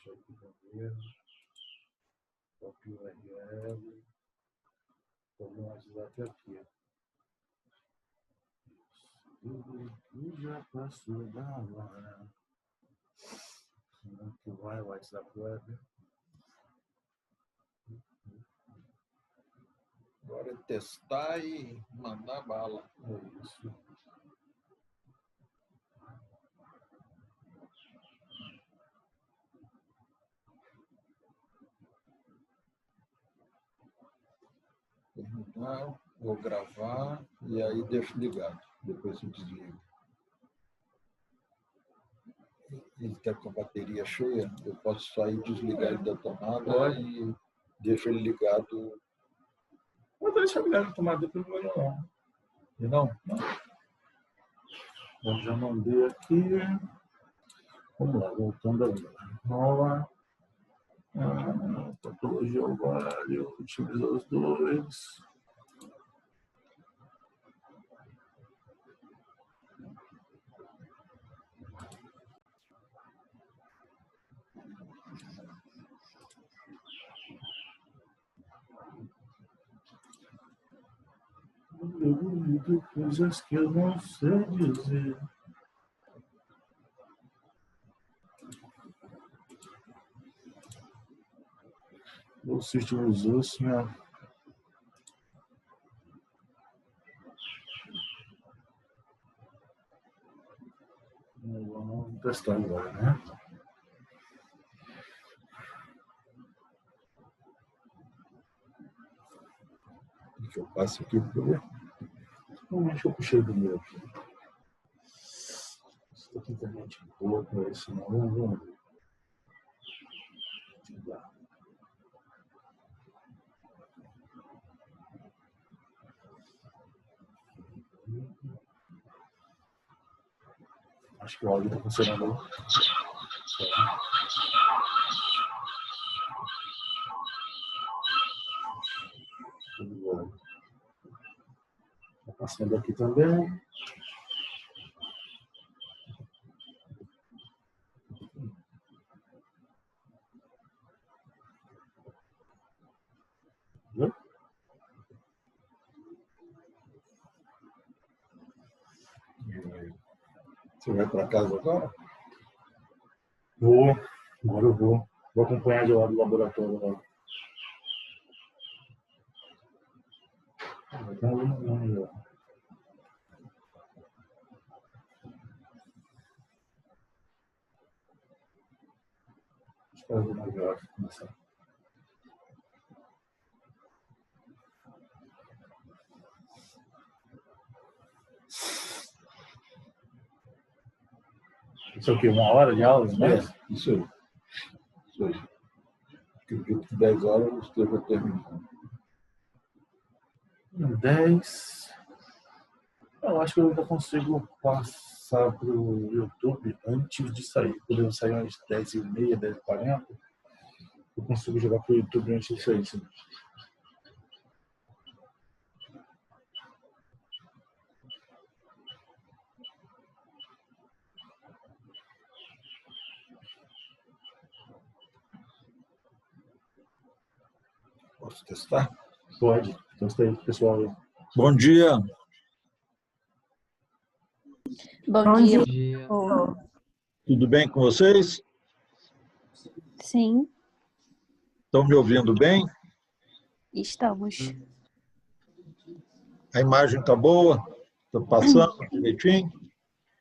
deixa aqui também. Copia o URL. Estou no WhatsApp aqui. E já passou da hora. Como que vai o WhatsApp web? Agora é testar e mandar bala. É isso. Terminar, vou gravar e aí deixo ligado. Depois eu desligo. Ele está com a bateria cheia, eu posso sair, desligar ele da tomada e deixo ele ligado. Vou deixar ligado na tomada, depois não vai não. E não? Bom, já mandei aqui. Vamos lá, voltando agora. Rola. Topologia ovário, utilizar os dois. Coisas que eu não sei dizer. O sistema usou assim, ó. Vamos testar agora, né? Deixa eu passar aqui para ver. Normalmente eu puxei do meu aqui. Isso aqui também é boa para esse não. Vamos ver. Acho que o áudio está funcionando. Está passando aqui também. Viu? Você vai para casa agora? Vou. Agora eu vou. Vou acompanhar de lá do laboratório. Lá. Não. Espero que não vai começar. Isso é o quê? 1 hora de aula, né? Isso aí. Isso aí. Acredito que 10 horas eu esteja terminando. 10. Eu acho que eu ainda consigo passar para o YouTube antes de sair. Podemos sair às 10h30, 10h40. Eu consigo jogar para o YouTube antes de sair. Sim. Posso testar? Pode. Testa aí, pessoal. Bom dia. Bom dia. Tudo bem com vocês? Sim, Estão me ouvindo bem? estamos. A imagem está boa? Está passando direitinho?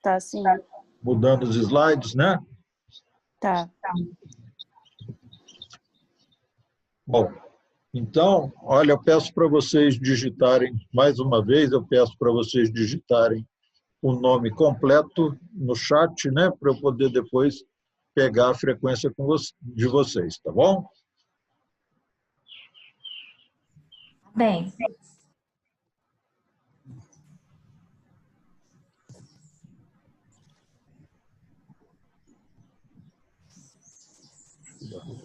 Tá sim. Mudando os slides, né? Tá. Bom, então, olha, eu peço para vocês digitarem, mais uma vez, eu peço para vocês digitarem o nome completo no chat, né? Para eu poder depois pegar a frequência de vocês, tá bom? Bem. Dá para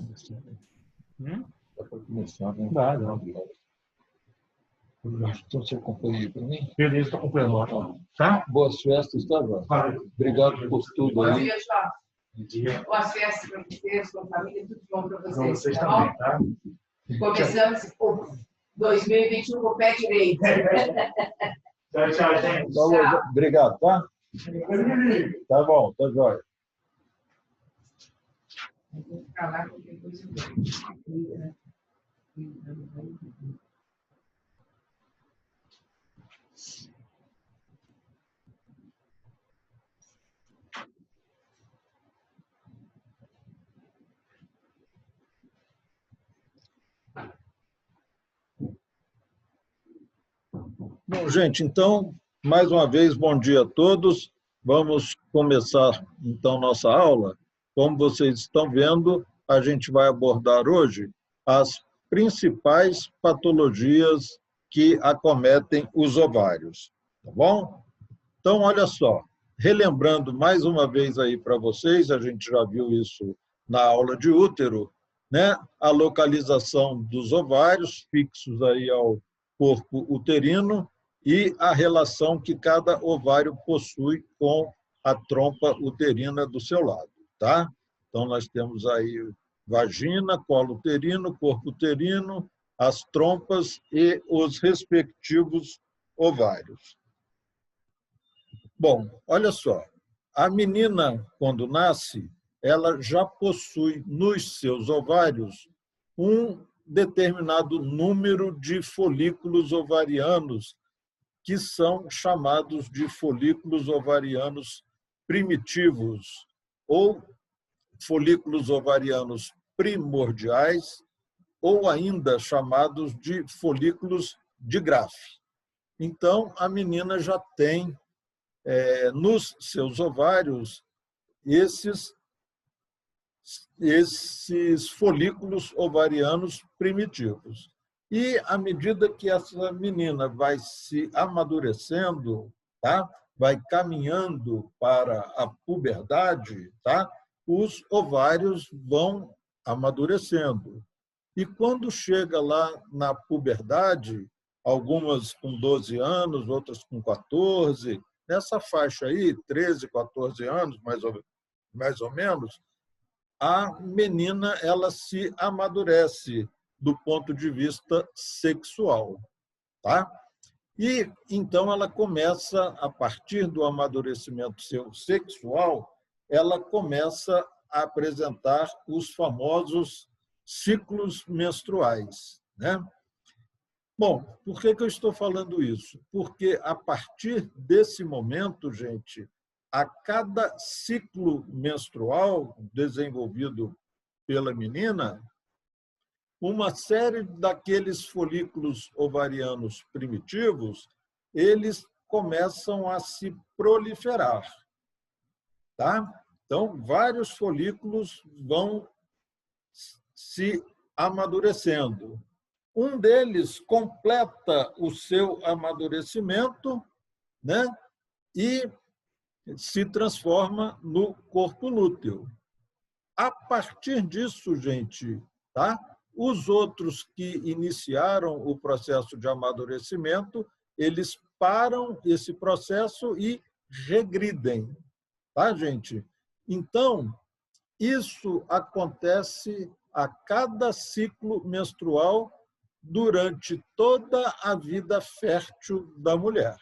começar, né? Dá. Então, você acompanha aí para mim? Beleza, estou acompanhando lá. Tá? Boas festas, tá, João? Obrigado por tudo aí. dia. O acesso para vocês, com a família, tudo bom para Para vocês. vocês Tá também, bom? tá? Começamos o 2021 com o pé direito. Tchau, tchau, gente. Falou, obrigado, tá? Tá bom, tá jóia. Vou falar qualquer coisa. Bom, gente, então, mais uma vez, bom dia a todos. Vamos começar, então, nossa aula. Como vocês estão vendo, a gente vai abordar hoje as principais patologias que acometem os ovários, tá bom? Então, olha só, relembrando mais uma vez aí para vocês, a gente já viu isso na aula de útero, né? A localização dos ovários fixos aí ao corpo uterino e a relação que cada ovário possui com a trompa uterina do seu lado, tá? Então, nós temos aí vagina, colo uterino, corpo uterino, as trompas e os respectivos ovários. Bom, olha só, a menina, quando nasce, ela já possui nos seus ovários um determinado número de folículos ovarianos, que são chamados de folículos ovarianos primitivos, ou folículos ovarianos primordiais, ou ainda chamados de folículos de Graafi. Então, a menina já tem nos seus ovários esses folículos ovarianos primitivos. E, à medida que essa menina vai se amadurecendo, tá? Vai caminhando para a puberdade, tá? Os ovários vão amadurecendo. E quando chega lá na puberdade, algumas com 12 anos, outras com 14, nessa faixa aí, 13, 14 anos, mais ou menos, a menina ela se amadurece do ponto de vista sexual, tá? E então ela começa, a partir do amadurecimento sexual, ela começa a apresentar os famosos ciclos menstruais, né? Bom, por que eu estou falando isso? Porque a partir desse momento, gente, a cada ciclo menstrual desenvolvido pela menina, uma série daqueles folículos ovarianos primitivos, eles começam a se proliferar, tá? Então, vários folículos vão se amadurecendo. Um deles completa o seu amadurecimento, né? E se transforma no corpo lúteo. A partir disso, gente, tá? Os outros que iniciaram o processo de amadurecimento, eles param esse processo e regridem, tá, gente? Então, isso acontece a cada ciclo menstrual durante toda a vida fértil da mulher,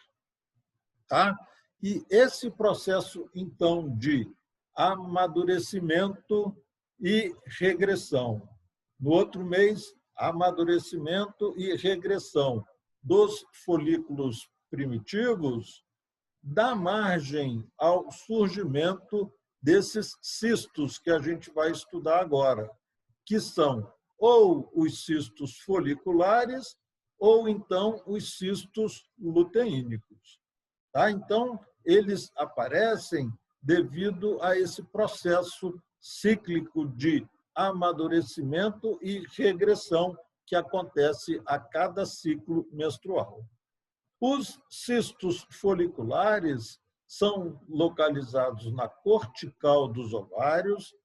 tá? E esse processo, então, de amadurecimento e regressão. No outro mês, amadurecimento e regressão dos folículos primitivos dá margem ao surgimento desses cistos que a gente vai estudar agora, que são ou os cistos foliculares ou então os cistos luteínicos. Tá? Então, eles aparecem devido a esse processo cíclico de amadurecimento e regressão que acontece a cada ciclo menstrual. Os cistos foliculares são localizados na cortical dos ovários,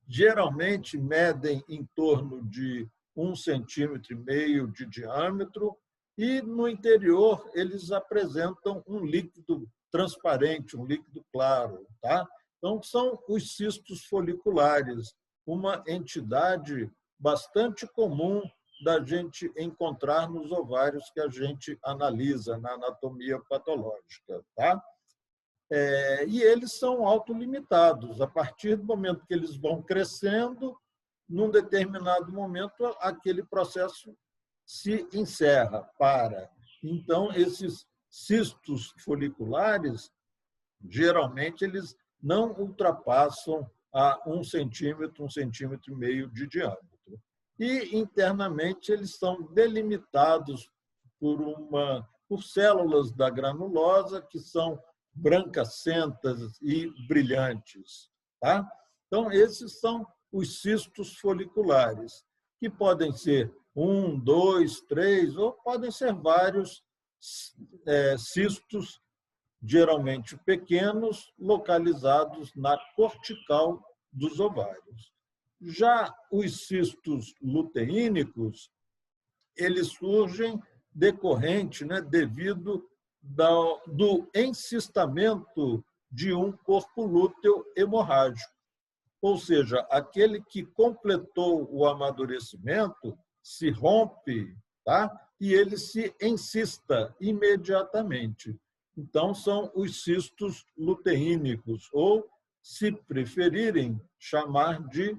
geralmente medem em torno de 1,5 centímetro de diâmetro e, no interior, eles apresentam um líquido transparente, um líquido claro, tá? Então, são os cistos foliculares, uma entidade bastante comum da gente encontrar nos ovários que a gente analisa na anatomia patológica, tá? E eles são autolimitados. A partir do momento que eles vão crescendo, num determinado momento, aquele processo se encerra, para. Então, esses cistos foliculares, geralmente, eles não ultrapassam a 1 centímetro, 1,5 cm de diâmetro. E, internamente, eles são delimitados por células da granulosa, que são brancacentas e brilhantes. Tá? Então, esses são os cistos foliculares, que podem ser 1, 2, 3, ou podem ser vários cistos, geralmente pequenos, localizados na cortical dos ovários. Já os cistos luteínicos, eles surgem decorrente, devido do encistamento de um corpo lúteo hemorrágico. Ou seja, aquele que completou o amadurecimento se rompe, tá? E ele se encista imediatamente. Então, são os cistos luteínicos, ou, se preferirem, chamar de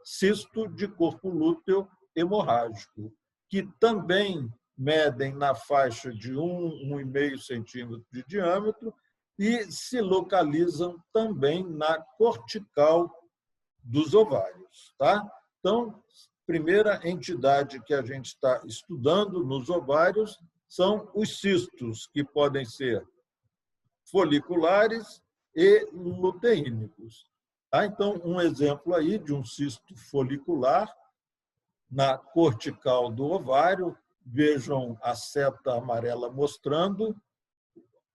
cisto de corpo lúteo hemorrágico, que também medem na faixa de 1, 1,5 centímetro de diâmetro e se localizam também na cortical dos ovários. Tá? Então, primeira entidade que a gente está estudando nos ovários são os cistos, que podem ser foliculares e luteínicos. Tá? Então, um exemplo aí de um cisto folicular na cortical do ovário, vejam a seta amarela mostrando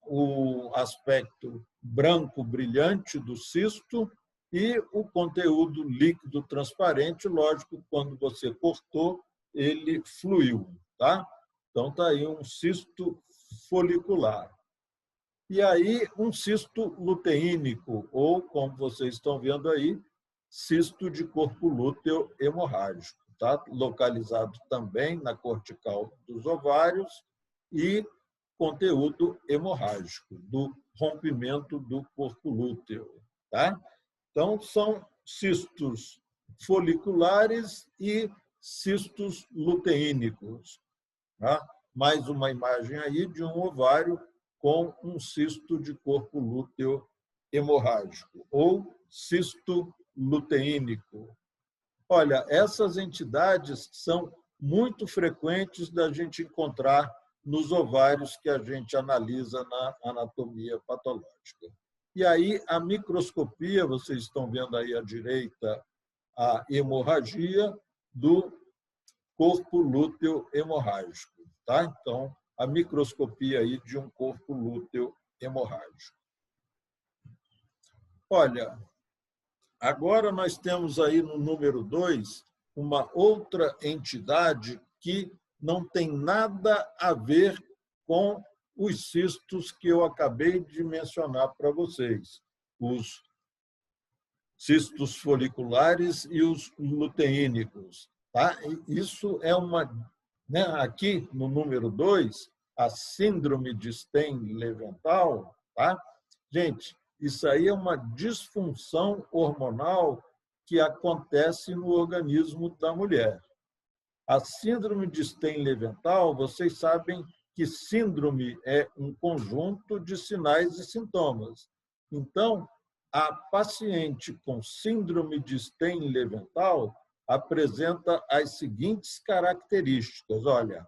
o aspecto branco brilhante do cisto e o conteúdo líquido transparente. Lógico, quando você cortou, ele fluiu. Tá? Então, está aí um cisto folicular. E aí, um cisto luteínico, ou, como vocês estão vendo aí, cisto de corpo lúteo hemorrágico, tá? Localizado também na cortical dos ovários e conteúdo hemorrágico, do rompimento do corpo lúteo. Tá? Então, são cistos foliculares e cistos luteínicos. Tá? Mais uma imagem aí de um ovário com um cisto de corpo lúteo hemorrágico, ou cisto luteínico. Olha, essas entidades são muito frequentes da gente encontrar nos ovários que a gente analisa na anatomia patológica. E aí, a microscopia, vocês estão vendo aí à direita a hemorragia do corpo lúteo hemorrágico. Tá? Então, a microscopia aí de um corpo lúteo hemorrágico. Olha, agora nós temos aí no número 2 uma outra entidade que não tem nada a ver com os cistos que eu acabei de mencionar para vocês, os cistos foliculares e os luteínicos. Tá? Isso é uma... Aqui, no número 2, a síndrome de Stein-Leventhal, tá? Gente, isso aí é uma disfunção hormonal que acontece no organismo da mulher. A síndrome de Stein-Leventhal, vocês sabem que síndrome é um conjunto de sinais e sintomas. Então, a paciente com síndrome de Stein-Leventhal apresenta as seguintes características. Olha,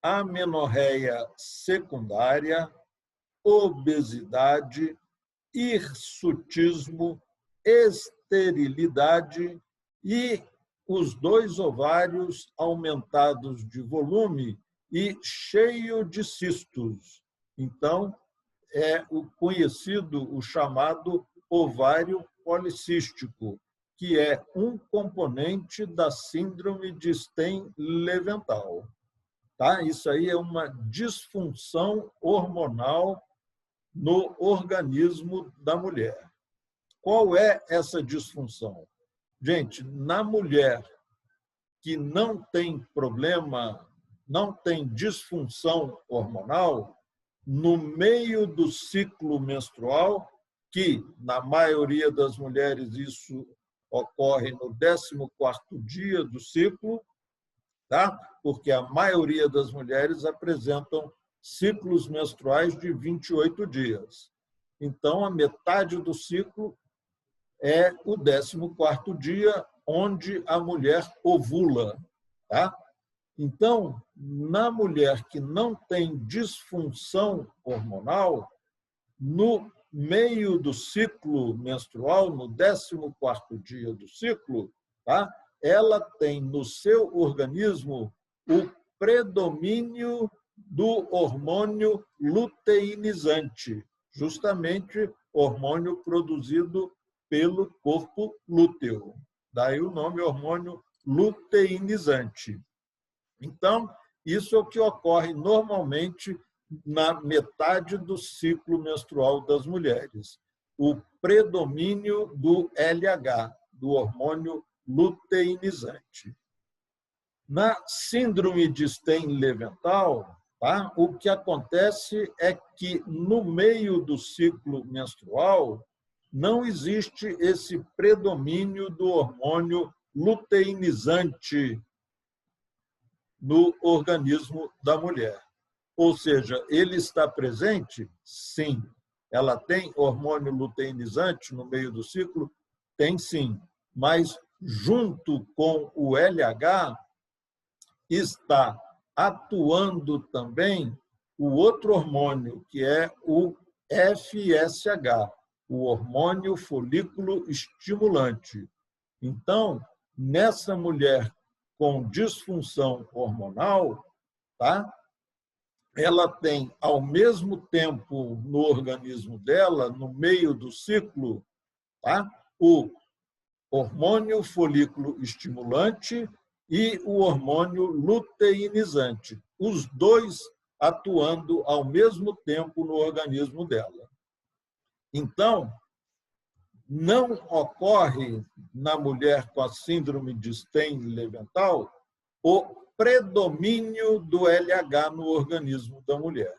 amenorreia secundária, obesidade, hirsutismo, esterilidade e os 2 ovários aumentados de volume e cheio de cistos. Então, é o conhecido, o chamado ovário policístico, que é um componente da síndrome de Stein-Leventhal. Tá? Isso aí é uma disfunção hormonal no organismo da mulher. Qual é essa disfunção? Gente, na mulher que não tem problema, não tem disfunção hormonal, no meio do ciclo menstrual, que na maioria das mulheres isso ocorre no 14º dia do ciclo, tá? Porque a maioria das mulheres apresentam ciclos menstruais de 28 dias. Então, a metade do ciclo é o 14º dia, onde a mulher ovula. Tá? Então, na mulher que não tem disfunção hormonal, no meio do ciclo menstrual, no 14º dia do ciclo, tá? Ela tem no seu organismo o predomínio do hormônio luteinizante, justamente hormônio produzido pelo corpo lúteo. Daí o nome hormônio luteinizante. Então, isso é o que ocorre normalmente na metade do ciclo menstrual das mulheres. O predomínio do LH, do hormônio luteinizante. Na síndrome de Stein-Leventhal, tá? O que acontece é que no meio do ciclo menstrual não existe esse predomínio do hormônio luteinizante no organismo da mulher. Ou seja, ele está presente? Sim. Ela tem hormônio luteinizante no meio do ciclo? Tem sim. Mas junto com o LH está atuando também o outro hormônio, que é o FSH, o hormônio folículo estimulante. Então, nessa mulher com disfunção hormonal, tá? Ela tem, ao mesmo tempo, no organismo dela, no meio do ciclo, tá? O hormônio folículo estimulante e o hormônio luteinizante, os dois atuando ao mesmo tempo no organismo dela. Então, não ocorre na mulher com a síndrome de Stein-Leventhal o predomínio do LH no organismo da mulher.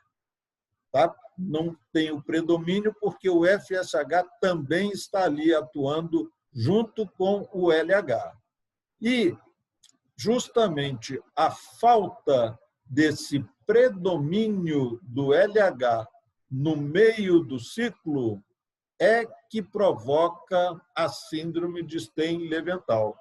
Tá? Não tem o predomínio porque o FSH também está ali atuando junto com o LH. E justamente a falta desse predomínio do LH no meio do ciclo é que provoca a síndrome de Stein-Leventhal.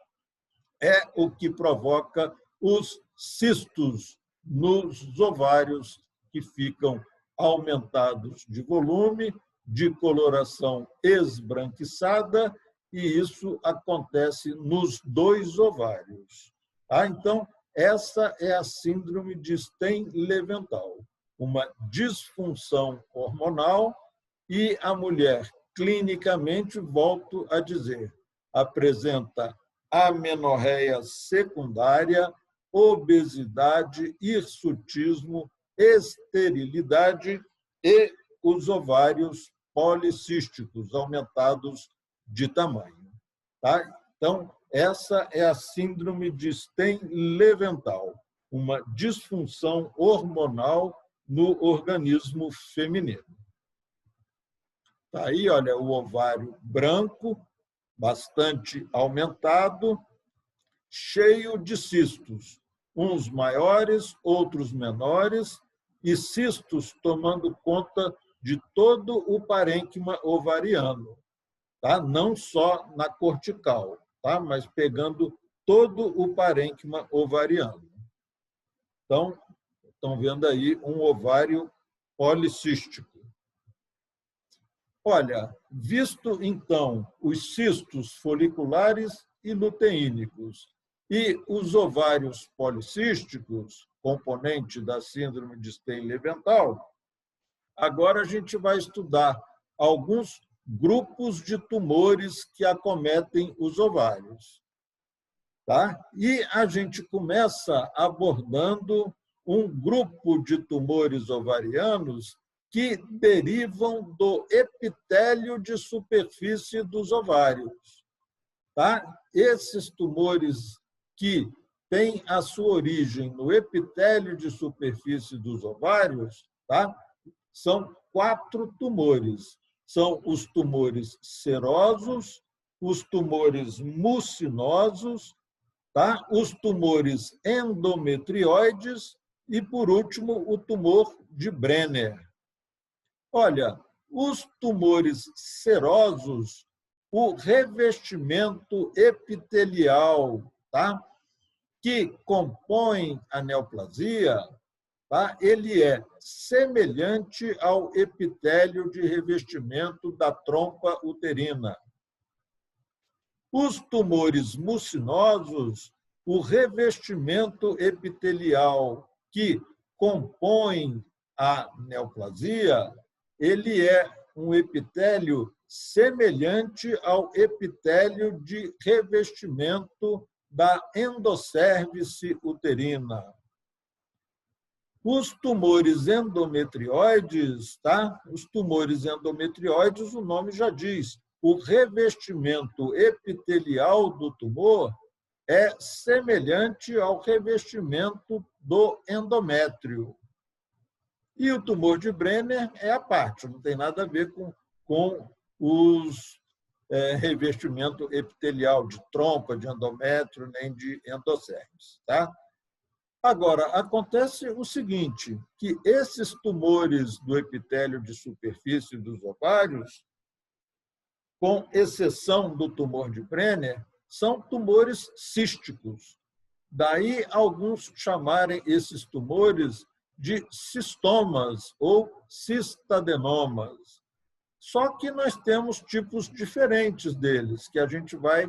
É o que provoca os cistos nos ovários que ficam aumentados de volume, de coloração esbranquiçada, e isso acontece nos 2 ovários. Tá? Então, essa é a síndrome de Stein-Leventhal, uma disfunção hormonal, e a mulher, clinicamente, volto a dizer, apresenta amenorreia secundária, obesidade, hirsutismo, esterilidade e os ovários policísticos aumentados de tamanho. Tá? Então, essa é a síndrome de Stein-Leventhal, uma disfunção hormonal no organismo feminino. Tá aí, olha, o ovário branco, bastante aumentado, cheio de cistos, uns maiores, outros menores, e cistos tomando conta de todo o parênquima ovariano, tá? Não só na cortical, tá? Mas pegando todo o parênquima ovariano. Então, estão vendo aí um ovário policístico. Olha, visto então os cistos foliculares e luteínicos e os ovários policísticos, componente da síndrome de Stein-Leventhal, agora a gente vai estudar alguns grupos de tumores que acometem os ovários. Tá? E a gente começa abordando um grupo de tumores ovarianos que derivam do epitélio de superfície dos ovários. Tá? Esses tumores que têm a sua origem no epitélio de superfície dos ovários, tá? São 4 tumores. São os tumores serosos, os tumores mucinosos, tá? Os tumores endometrioides e, por último, o tumor de Brenner. Olha, os tumores serosos, o revestimento epitelial, tá? Que compõe a neoplasia, tá? Ele é semelhante ao epitélio de revestimento da trompa uterina. Os tumores mucinosos, o revestimento epitelial que compõe a neoplasia, ele é um epitélio semelhante ao epitélio de revestimento da endocérvice uterina. Os tumores endometrioides, tá? Os tumores endometrioides, o nome já diz, o revestimento epitelial do tumor é semelhante ao revestimento do endométrio. E o tumor de Brenner é a parte, não tem nada a ver com os revestimento epitelial de trompa, de endométrio, nem de endocérvice, tá? Agora, acontece o seguinte, que esses tumores do epitélio de superfície dos ovários, com exceção do tumor de Brenner, são tumores císticos. Daí, alguns chamarem esses tumores de cistomas ou cistadenomas. Só que nós temos tipos diferentes deles, que a gente vai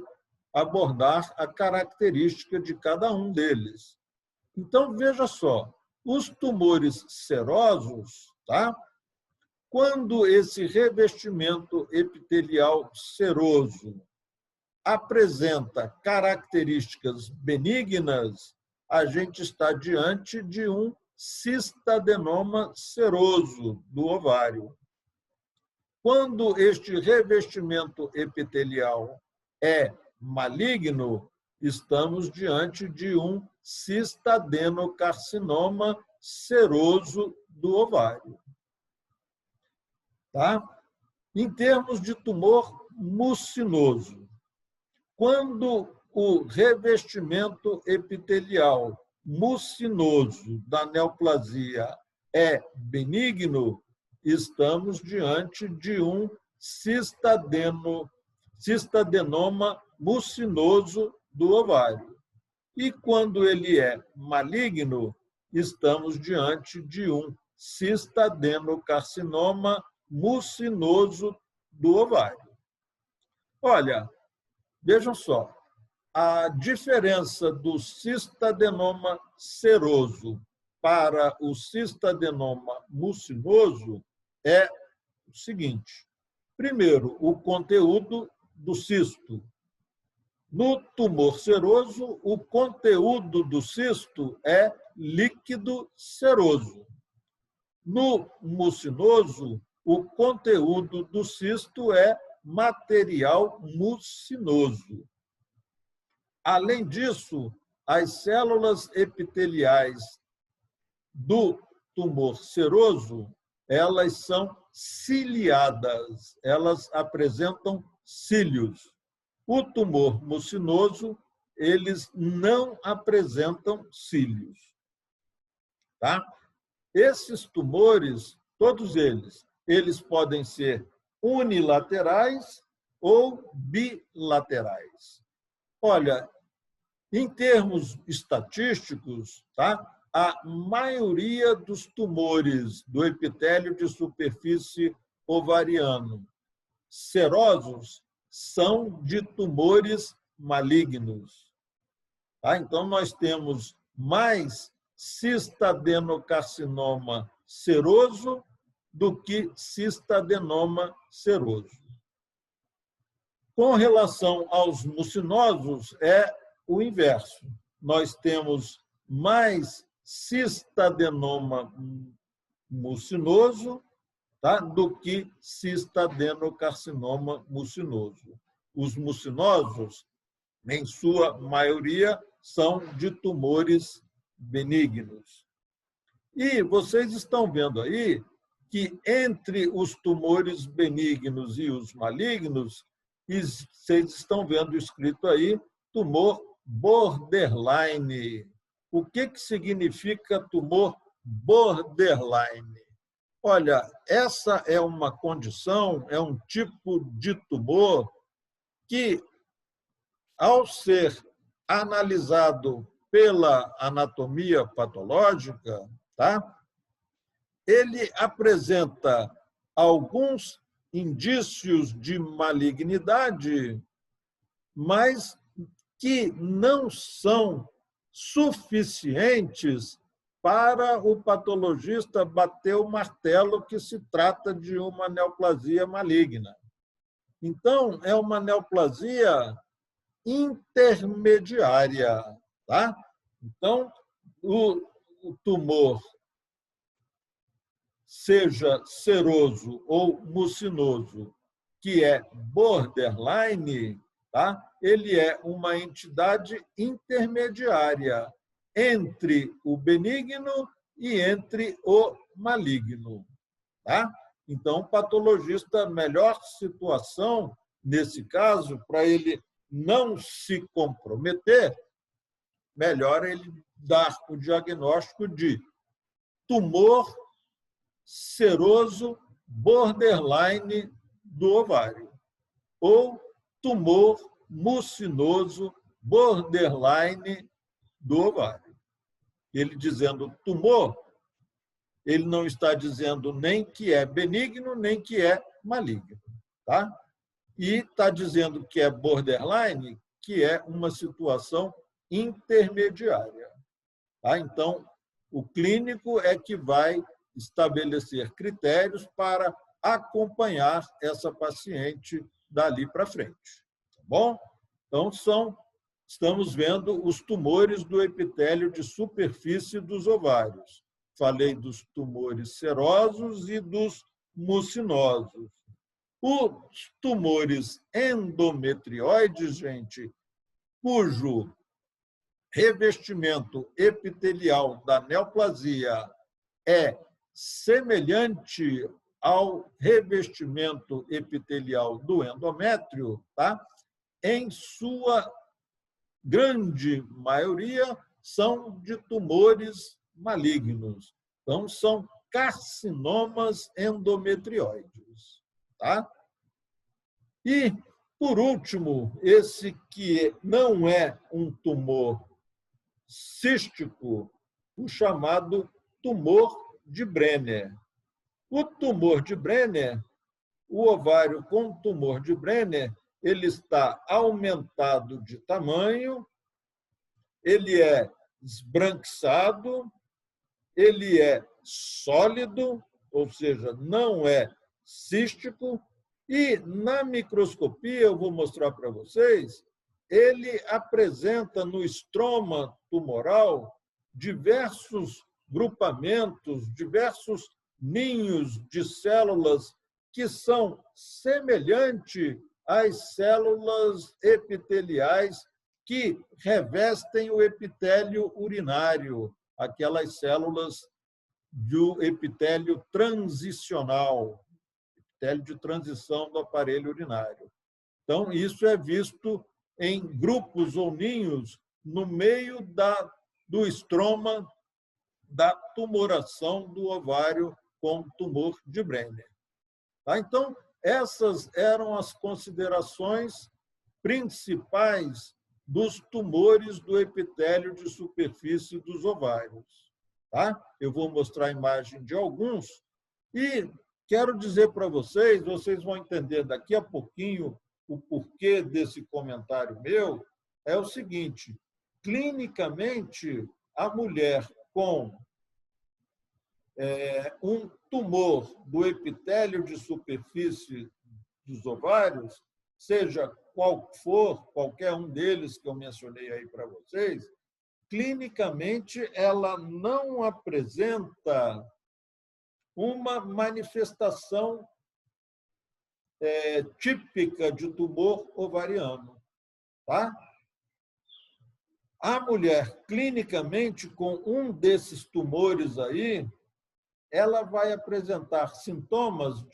abordar a característica de cada um deles. Então, veja só, os tumores serosos, tá? Quando esse revestimento epitelial seroso apresenta características benignas, a gente está diante de um cistadenoma seroso do ovário. Quando este revestimento epitelial é maligno, estamos diante de um cistadenocarcinoma seroso do ovário. Tá? Em termos de tumor mucinoso, quando o revestimento epitelial mucinoso da neoplasia é benigno, estamos diante de um cistadenoma mucinoso do ovário. E quando ele é maligno, estamos diante de um cistadenocarcinoma mucinoso do ovário. Olha, vejam só, a diferença do cistadenoma seroso para o cistadenoma mucinoso é o seguinte. Primeiro, o conteúdo do cisto. No tumor seroso, o conteúdo do cisto é líquido seroso. No mucinoso, o conteúdo do cisto é material mucinoso. Além disso, as células epiteliais do tumor seroso, elas são ciliadas, elas apresentam cílios. O tumor mucinoso, eles não apresentam cílios. Tá? Esses tumores, todos eles podem ser unilaterais ou bilaterais. Olha, em termos estatísticos, tá? A maioria dos tumores do epitélio de superfície ovariano serosos são de tumores malignos. Tá? Então, nós temos mais cistadenocarcinoma seroso do que cistadenoma seroso. Com relação aos mucinosos, é o inverso. Nós temos mais cistadenoma mucinoso tá? Do que cistadenocarcinoma mucinoso. Os mucinosos, em sua maioria, são de tumores benignos. E vocês estão vendo aí que entre os tumores benignos e os malignos, vocês estão vendo escrito aí tumor borderline. O que significa tumor borderline? Olha, essa é uma condição, é um tipo de tumor que, ao ser analisado pela anatomia patológica, tá? Ele apresenta alguns indícios de malignidade, mas que não são suficientes para o patologista bater o martelo que se trata de uma neoplasia maligna. Então, é uma neoplasia intermediária, tá? Então, o tumor, seja seroso ou mucinoso, que é borderline, tá? Ele é uma entidade intermediária entre o benigno e entre o maligno, tá? Então, o patologista, melhor situação, nesse caso, para ele não se comprometer, melhor ele dar o diagnóstico de tumor seroso borderline do ovário ou tumor mucinoso borderline do ovário. Ele dizendo tumor, ele não está dizendo nem que é benigno, nem que é maligno, tá? E está dizendo que é borderline, que é uma situação intermediária, tá? Então, o clínico é que vai estabelecer critérios para acompanhar essa paciente dali para frente, tá bom? Então, estamos vendo os tumores do epitélio de superfície dos ovários. Falei dos tumores serosos e dos mucinosos. Os tumores endometrioides, gente, cujo revestimento epitelial da neoplasia é semelhante ao revestimento epitelial do endométrio, tá? Em sua grande maioria, são de tumores malignos. Então, são carcinomas endometrioides, tá? E, por último, esse que não é um tumor cístico, o chamado tumor de Brenner. O tumor de Brenner, o ovário com tumor de Brenner, ele está aumentado de tamanho, ele é esbranquiçado, ele é sólido, ou seja, não é cístico, e na microscopia, eu vou mostrar para vocês, ele apresenta no estroma tumoral diversos grupamentos, diversos ninhos de células que são semelhantes às células epiteliais que revestem o epitélio urinário, aquelas células do epitélio transicional, epitélio de transição do aparelho urinário. Então, isso é visto em grupos ou ninhos no meio do estroma da tumoração do ovário com tumor de Brenner. Tá? Então, essas eram as considerações principais dos tumores do epitélio de superfície dos ovários. Tá? Eu vou mostrar a imagem de alguns e quero dizer para vocês, vocês vão entender daqui a pouquinho o porquê desse comentário meu, é o seguinte, clinicamente, a mulher com um tumor do epitélio de superfície dos ovários, seja qual for, qualquer um deles que eu mencionei aí para vocês, clinicamente ela não apresenta uma manifestação típica de tumor ovariano. Tá? A mulher, clinicamente, com um desses tumores aí, ela vai apresentar sintomas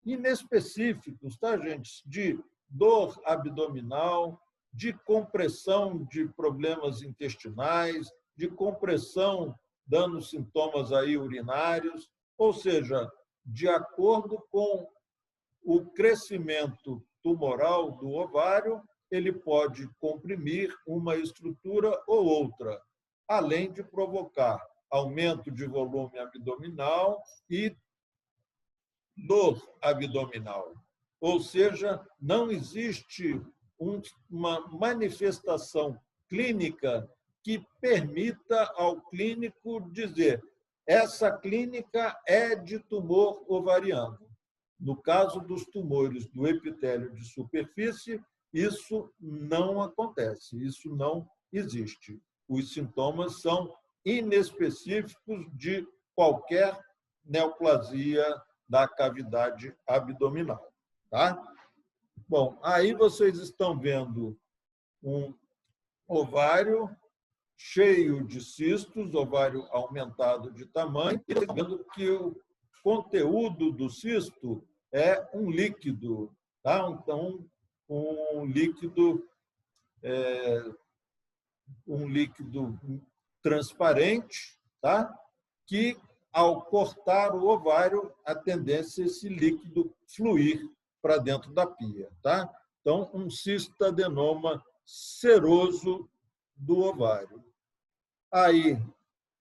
inespecíficos, tá, gente? De dor abdominal, de compressão de problemas intestinais, de compressão dando sintomas aí urinários, ou seja, de acordo com o crescimento tumoral do ovário, ele pode comprimir uma estrutura ou outra, além de provocar aumento de volume abdominal e dor abdominal. Ou seja, não existe uma manifestação clínica que permita ao clínico dizer essa clínica é de tumor ovariano. No caso dos tumores do epitélio de superfície, isso não acontece, isso não existe. Os sintomas são inespecíficos de qualquer neoplasia da cavidade abdominal. Tá? Bom, aí vocês estão vendo um ovário cheio de cistos, ovário aumentado de tamanho, e vendo que o conteúdo do cisto é um líquido, tá? Então, um líquido transparente, tá? Que, ao cortar o ovário, a tendência é esse líquido fluir para dentro da pia. Tá? Então, um cistadenoma seroso do ovário. Aí,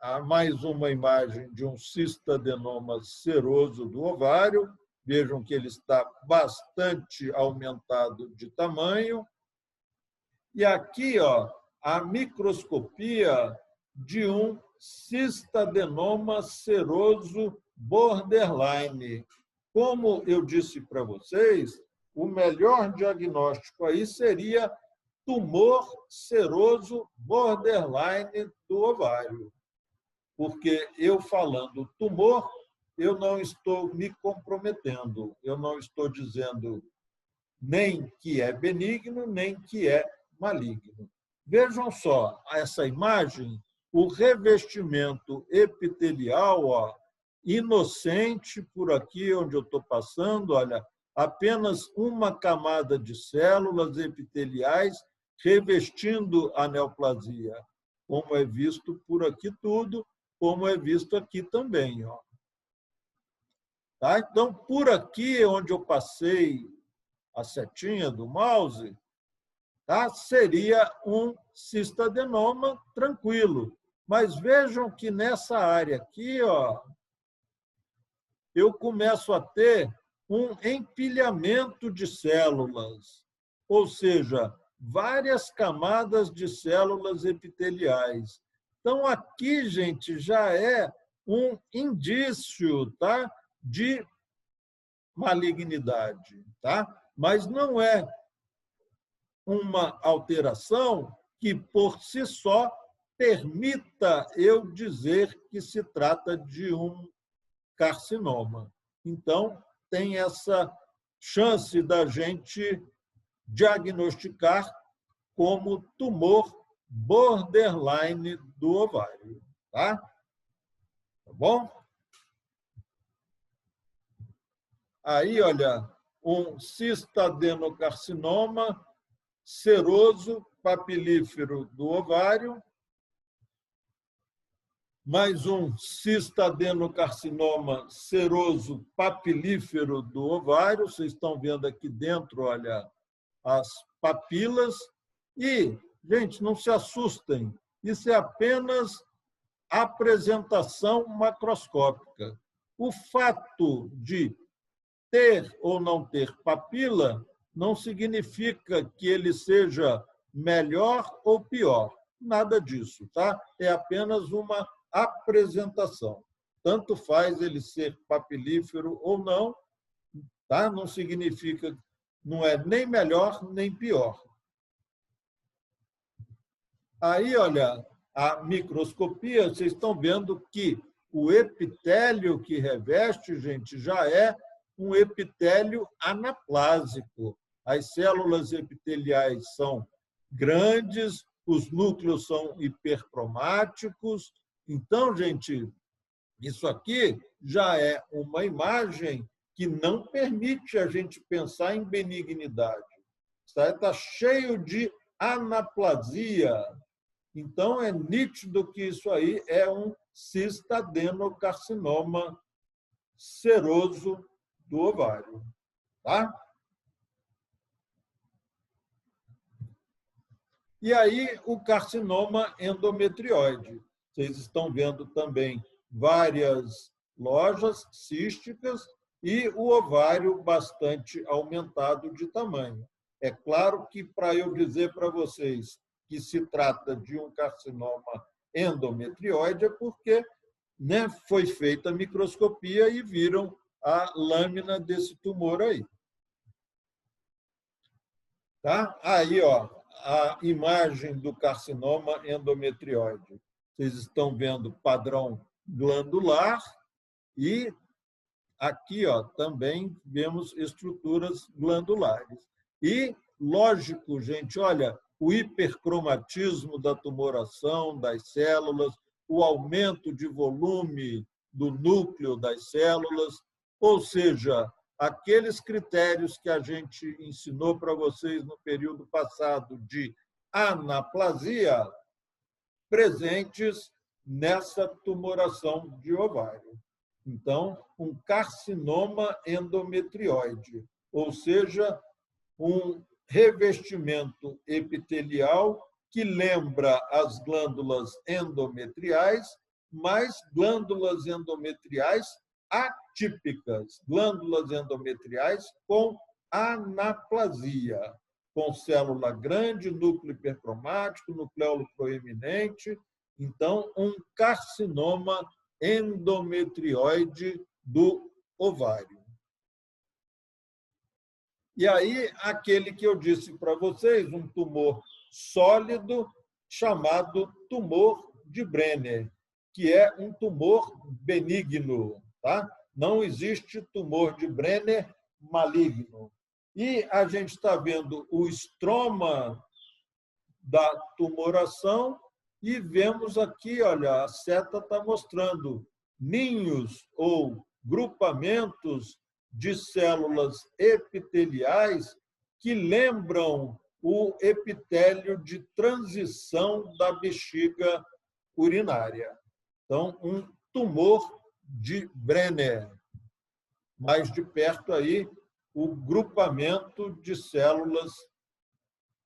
há mais uma imagem de um cistadenoma seroso do ovário. Vejam que ele está bastante aumentado de tamanho. E aqui, ó, a microscopia de um cistadenoma seroso borderline. Como eu disse para vocês, o melhor diagnóstico aí seria tumor seroso borderline do ovário. Porque eu falando tumor, eu não estou me comprometendo, eu não estou dizendo nem que é benigno, nem que é maligno. Vejam só essa imagem, o revestimento epitelial, ó, inocente por aqui onde eu estou passando, olha, apenas uma camada de células epiteliais revestindo a neoplasia, como é visto por aqui tudo, como é visto aqui também, ó. Tá? Então, por aqui onde eu passei a setinha do mouse, tá? Seria um cistadenoma tranquilo. Mas vejam que nessa área aqui, ó, eu começo a ter um empilhamento de células, ou seja, várias camadas de células epiteliais. Então, aqui, gente, já é um indício, tá, de malignidade, tá? Mas não é uma alteração que, por si só, permita eu dizer que se trata de um carcinoma. Então, tem essa chance da gente diagnosticar como tumor borderline do ovário. Tá? Tá bom? Aí, olha, um cistadenocarcinoma seroso papilífero do ovário, mais um cistadenocarcinoma seroso papilífero do ovário. Vocês estão vendo aqui dentro, olha, as papilas. E, gente, não se assustem, isso é apenas apresentação macroscópica. O fato de ter ou não ter papila não significa que ele seja melhor ou pior. Nada disso, tá? É apenas uma apresentação. Tanto faz ele ser papilífero ou não, tá? Não significa, não é nem melhor nem pior. Aí, olha, a microscopia, vocês estão vendo que o epitélio que reveste, gente, já é um epitélio anaplásico. As células epiteliais são grandes, os núcleos são hipercromáticos. Então, gente, isso aqui já é uma imagem que não permite a gente pensar em benignidade. Está cheio de anaplasia. Então, é nítido que isso aí é um cistadenocarcinoma seroso do ovário. Tá? E aí, o carcinoma endometrioide. Vocês estão vendo também várias lojas císticas e o ovário bastante aumentado de tamanho. É claro que, para eu dizer para vocês que se trata de um carcinoma endometrioide, é porque, né, foi feita a microscopia e viram a lâmina desse tumor aí. Tá? Aí, ó, a imagem do carcinoma endometrioide. Vocês estão vendo padrão glandular e aqui, ó, também vemos estruturas glandulares. E, lógico, gente, olha, o hipercromatismo da tumoração das células, o aumento de volume do núcleo das células, ou seja, aqueles critérios que a gente ensinou para vocês no período passado de anaplasia presentes nessa tumoração de ovário. Então, um carcinoma endometrioide, ou seja, um revestimento epitelial que lembra as glândulas endometriais, mas glândulas endometriais atípicas, glândulas endometriais com anaplasia, com célula grande, núcleo hipercromático, nucleolo proeminente. Então, um carcinoma endometrioide do ovário. E aí, aquele que eu disse para vocês, um tumor sólido chamado tumor de Brenner, que é um tumor benigno, tá? Não existe tumor de Brenner maligno. E a gente está vendo o estroma da tumoração e vemos aqui, olha, a seta está mostrando ninhos ou grupamentos de células epiteliais que lembram o epitélio de transição da bexiga urinária. Então, um tumor de Brenner. Mais de perto aí, o grupamento de células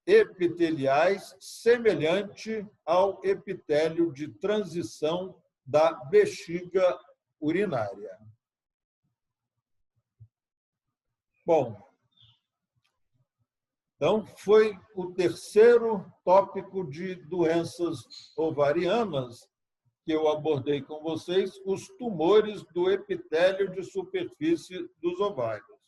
epiteliais semelhante ao epitélio de transição da bexiga urinária. Bom, então foi o terceiro tópico de doenças ovarianas que eu abordei com vocês, os tumores do epitélio de superfície dos ovários.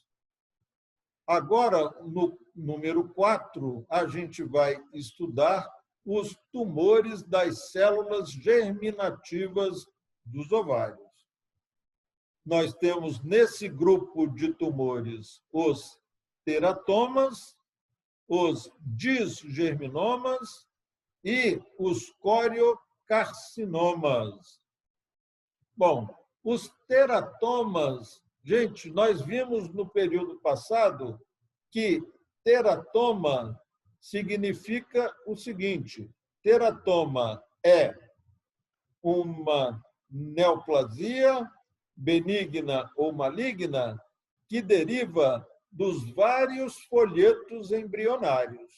Agora, no número 4, a gente vai estudar os tumores das células germinativas dos ovários. Nós temos nesse grupo de tumores os teratomas, os disgerminomas e os coriocarcinomas. Bom, os teratomas, gente, nós vimos no período passado que teratoma significa o seguinte: teratoma é uma neoplasia benigna ou maligna que deriva dos vários folhetos embrionários.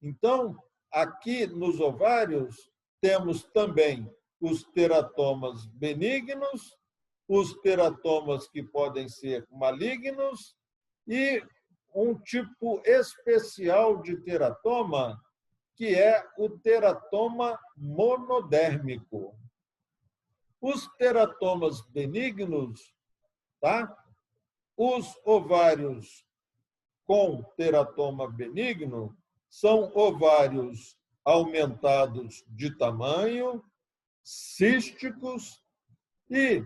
Então, aqui nos ovários, temos também os teratomas benignos, os teratomas que podem ser malignos e um tipo especial de teratoma, que é o teratoma monodérmico. Os teratomas benignos, tá? Os ovários com teratoma benigno são ovários aumentados de tamanho, císticos E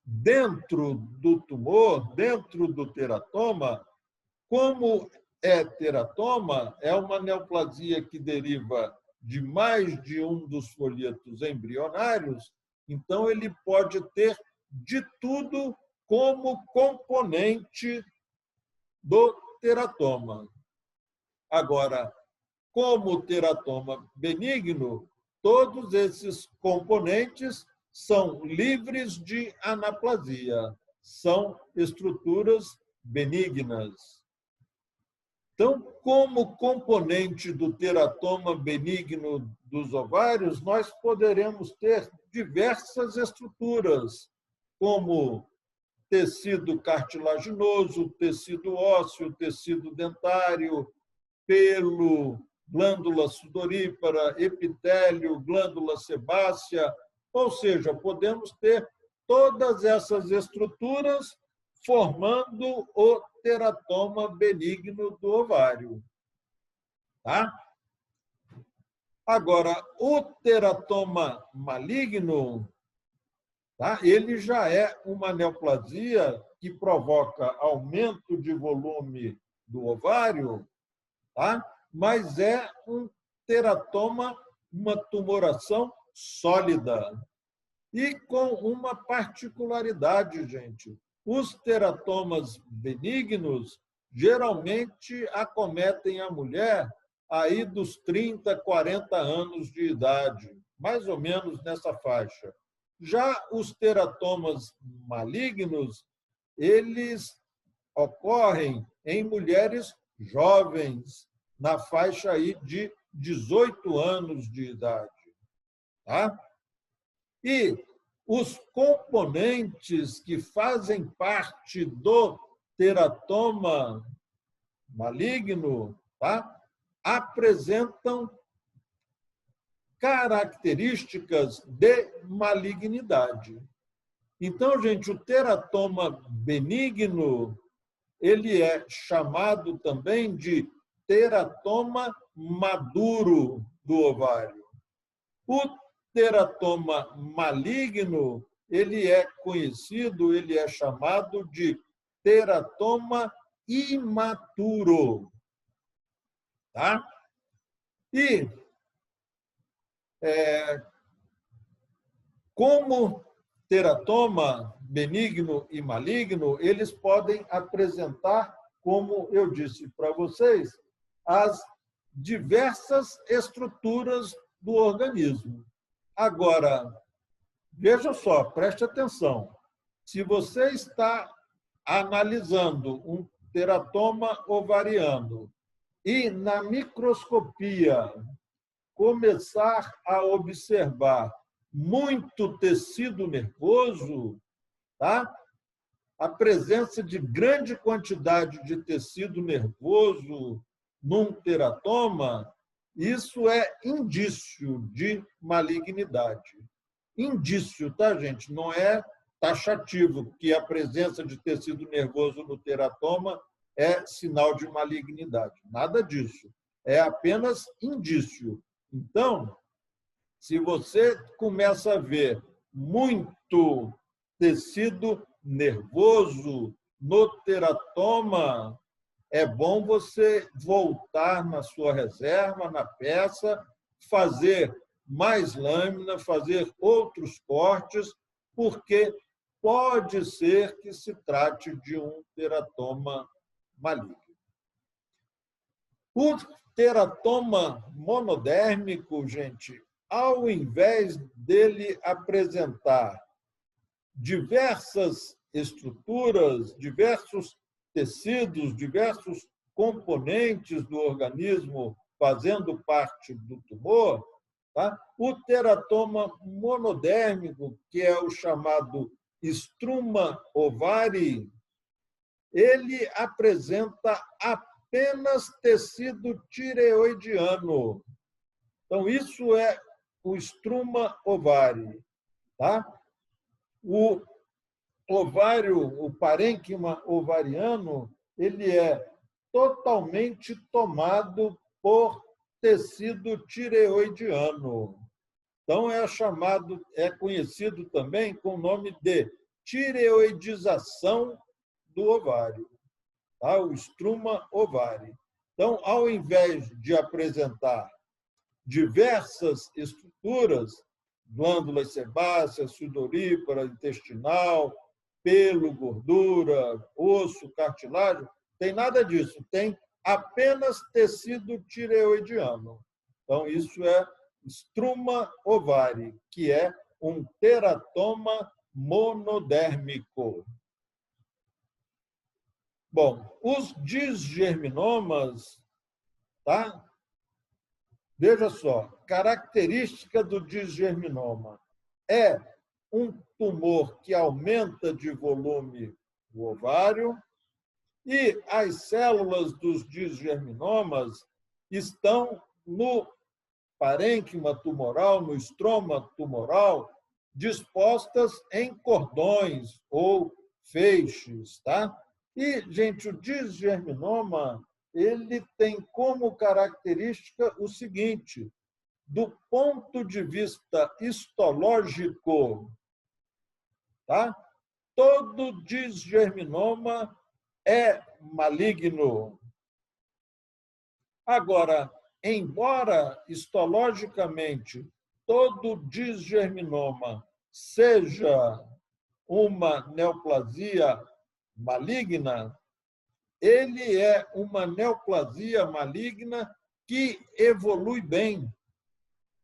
dentro do tumor, dentro do teratoma, como é teratoma, é uma neoplasia que deriva de mais de um dos folhetos embrionários, então ele pode ter de tudo como componente do teratoma. Agora, como teratoma benigno, todos esses componentes são livres de anaplasia, são estruturas benignas. Então, como componente do teratoma benigno dos ovários, nós poderemos ter diversas estruturas, como tecido cartilaginoso, tecido ósseo, tecido dentário, pelo, glândula sudorípara, epitélio, glândula sebácea, ou seja, podemos ter todas essas estruturas formando o teratoma benigno do ovário. Tá? Agora, o teratoma maligno, tá? Ele já é uma neoplasia que provoca aumento de volume do ovário, tá? Mas é um teratoma, uma tumoração sólida. E com uma particularidade, gente. Os teratomas benignos geralmente acometem a mulher aí dos 30, 40 anos de idade, mais ou menos nessa faixa. Já os teratomas malignos, eles ocorrem em mulheres jovens, na faixa aí de 18 anos de idade. Tá? E os componentes que fazem parte do teratoma maligno, tá? Apresentam características de malignidade. Então, gente, o teratoma benigno, ele é chamado também de teratoma maduro do ovário. O teratoma maligno, ele é conhecido, ele é chamado de teratoma imaturo. Tá? E como teratoma benigno e maligno, eles podem apresentar, como eu disse para vocês, as diversas estruturas do organismo. Agora, veja só, preste atenção. Se você está analisando um teratoma ovariano e, na microscopia, começar a observar muito tecido nervoso, tá? A presença de grande quantidade de tecido nervoso num teratoma, isso é indício de malignidade. Indício, tá, gente? Não é taxativo que a presença de tecido nervoso no teratoma é sinal de malignidade. Nada disso. É apenas indício. Então, se você começa a ver muito tecido nervoso no teratoma, é bom você voltar na sua reserva, na peça, fazer mais lâmina, fazer outros cortes, porque pode ser que se trate de um teratoma maligno. O teratoma monodérmico, gente, ao invés dele apresentar diversas estruturas, diversos tecidos, diversos componentes do organismo fazendo parte do tumor, tá? O teratoma monodérmico, que é o chamado struma ovari, ele apresenta apenas tecido tireoidiano. Então, isso é o struma ovari. Tá? O ovário, o parênquima ovariano, ele é totalmente tomado por tecido tireoidiano. Então, é conhecido também com o nome de tireoidização do ovário, tá? O estruma ovário. Então, ao invés de apresentar diversas estruturas, glândulas sebáceas, sudorípara, intestinal, pelo, gordura, osso, cartilagem, tem nada disso, tem apenas tecido tireoidiano. Então, isso é estruma ovário, que é um teratoma monodérmico. Bom, os disgerminomas, tá? Veja só, característica do disgerminoma é um tumor que aumenta de volume o ovário e as células dos disgerminomas estão no parênquima tumoral, no estroma tumoral, dispostas em cordões ou feixes, tá? E, gente, o disgerminoma, ele tem como característica o seguinte: do ponto de vista histológico, tá? Todo disgerminoma é maligno. Agora, embora histologicamente todo disgerminoma seja uma neoplasia maligna, ele é uma neoplasia maligna que evolui bem.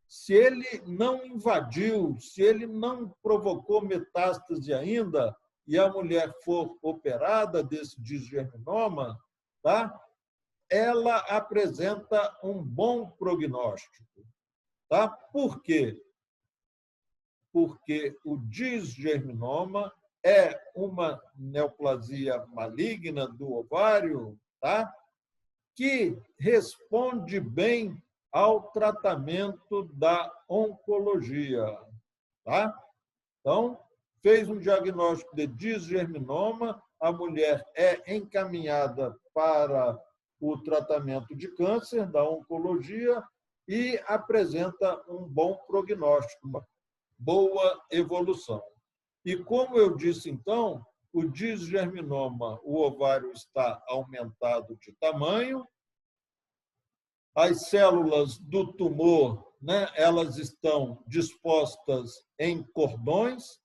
Se ele não invadiu, se ele não provocou metástase ainda, e a mulher for operada desse disgerminoma, tá? Ela apresenta um bom prognóstico. Tá? Por quê? Porque o disgerminoma é uma neoplasia maligna do ovário, tá? Que responde bem ao tratamento da oncologia. Tá? Então, fez um diagnóstico de disgerminoma, a mulher é encaminhada para o tratamento de câncer, da oncologia, e apresenta um bom prognóstico, uma boa evolução. E como eu disse, então, o disgerminoma, o ovário está aumentado de tamanho, as células do tumor, né, elas estão dispostas em cordões,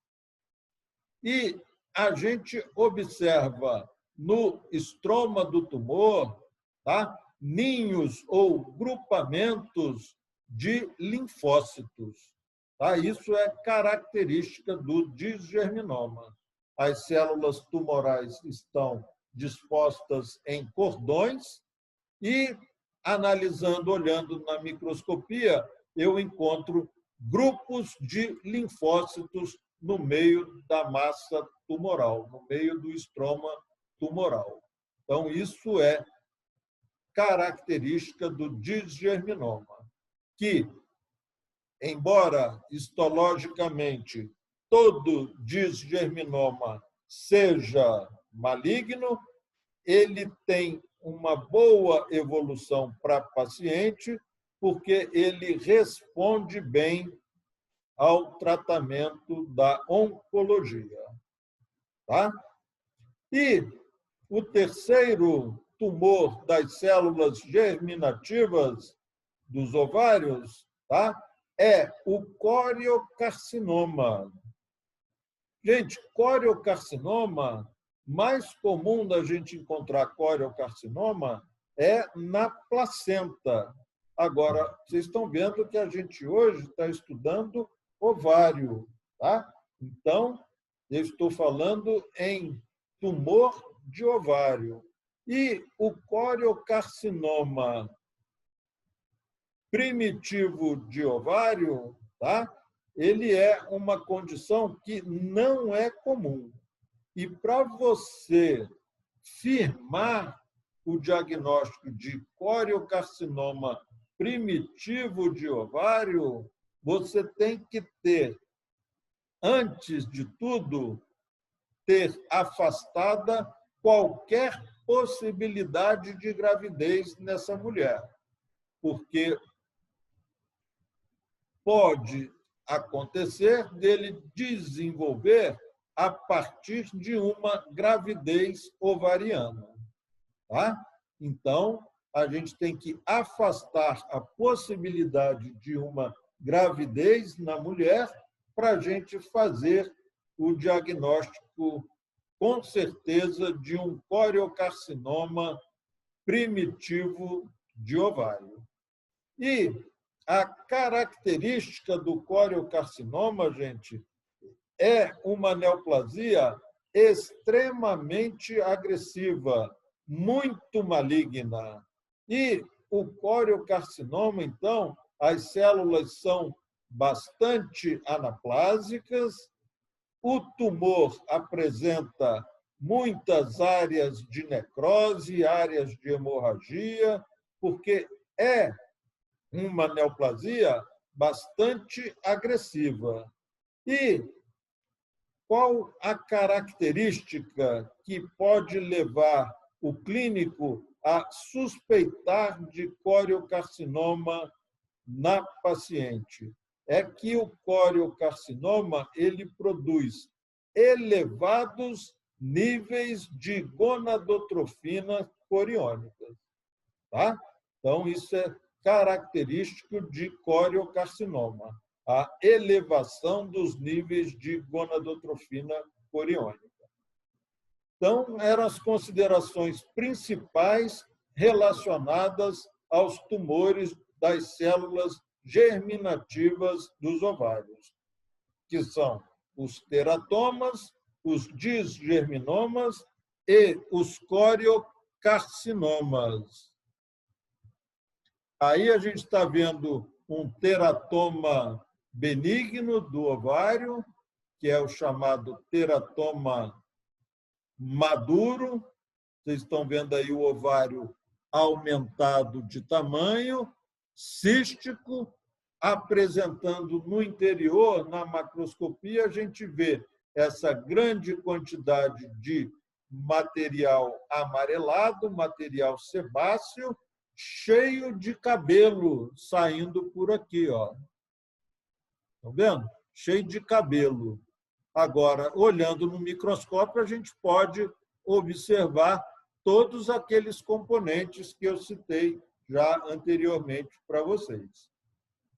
e a gente observa no estroma do tumor, tá, ninhos ou grupamentos de linfócitos. Tá? Isso é característica do disgerminoma. As células tumorais estão dispostas em cordões e, analisando, olhando na microscopia, eu encontro grupos de linfócitos no meio da massa tumoral, no meio do estroma tumoral. Então, isso é característica do disgerminoma, que, embora histologicamente todo disgerminoma seja maligno, ele tem uma boa evolução para paciente, porque ele responde bem ao tratamento da oncologia. Tá? E o terceiro tumor das células germinativas dos ovários, tá? É o coriocarcinoma. Gente, coriocarcinoma, mais comum da gente encontrar coriocarcinoma é na placenta. Agora, vocês estão vendo que a gente hoje está estudando ovário, tá? Então, eu estou falando em tumor de ovário. E o coriocarcinoma primitivo de ovário, tá? Ele é uma condição que não é comum. E para você firmar o diagnóstico de coriocarcinoma primitivo de ovário, você tem que ter, antes de tudo, ter afastada qualquer possibilidade de gravidez nessa mulher, porque pode acontecer dele desenvolver a partir de uma gravidez ovariana. Tá? Então, a gente tem que afastar a possibilidade de uma gravidez na mulher para a gente fazer o diagnóstico, com certeza, de um coriocarcinoma primitivo de ovário. E a característica do coriocarcinoma, gente, é uma neoplasia extremamente agressiva, muito maligna. E o coriocarcinoma, então, as células são bastante anaplásicas, o tumor apresenta muitas áreas de necrose, áreas de hemorragia, porque é uma neoplasia bastante agressiva. E qual a característica que pode levar o clínico a suspeitar de coriocarcinoma na paciente? É que o coriocarcinoma ele produz elevados níveis de gonadotrofina coriônica. Tá? Então, isso é característico de coriocarcinoma, a elevação dos níveis de gonadotrofina coriônica. Então, eram as considerações principais relacionadas aos tumores das células germinativas dos ovários, que são os teratomas, os disgerminomas e os coriocarcinomas. Aí a gente está vendo um teratoma benigno do ovário, que é o chamado teratoma maduro. Vocês estão vendo aí o ovário aumentado de tamanho, cístico, apresentando no interior, na macroscopia, a gente vê essa grande quantidade de material amarelado, material sebáceo, cheio de cabelo saindo por aqui, ó. Estão vendo? Cheio de cabelo. Agora, olhando no microscópio, a gente pode observar todos aqueles componentes que eu citei já anteriormente para vocês.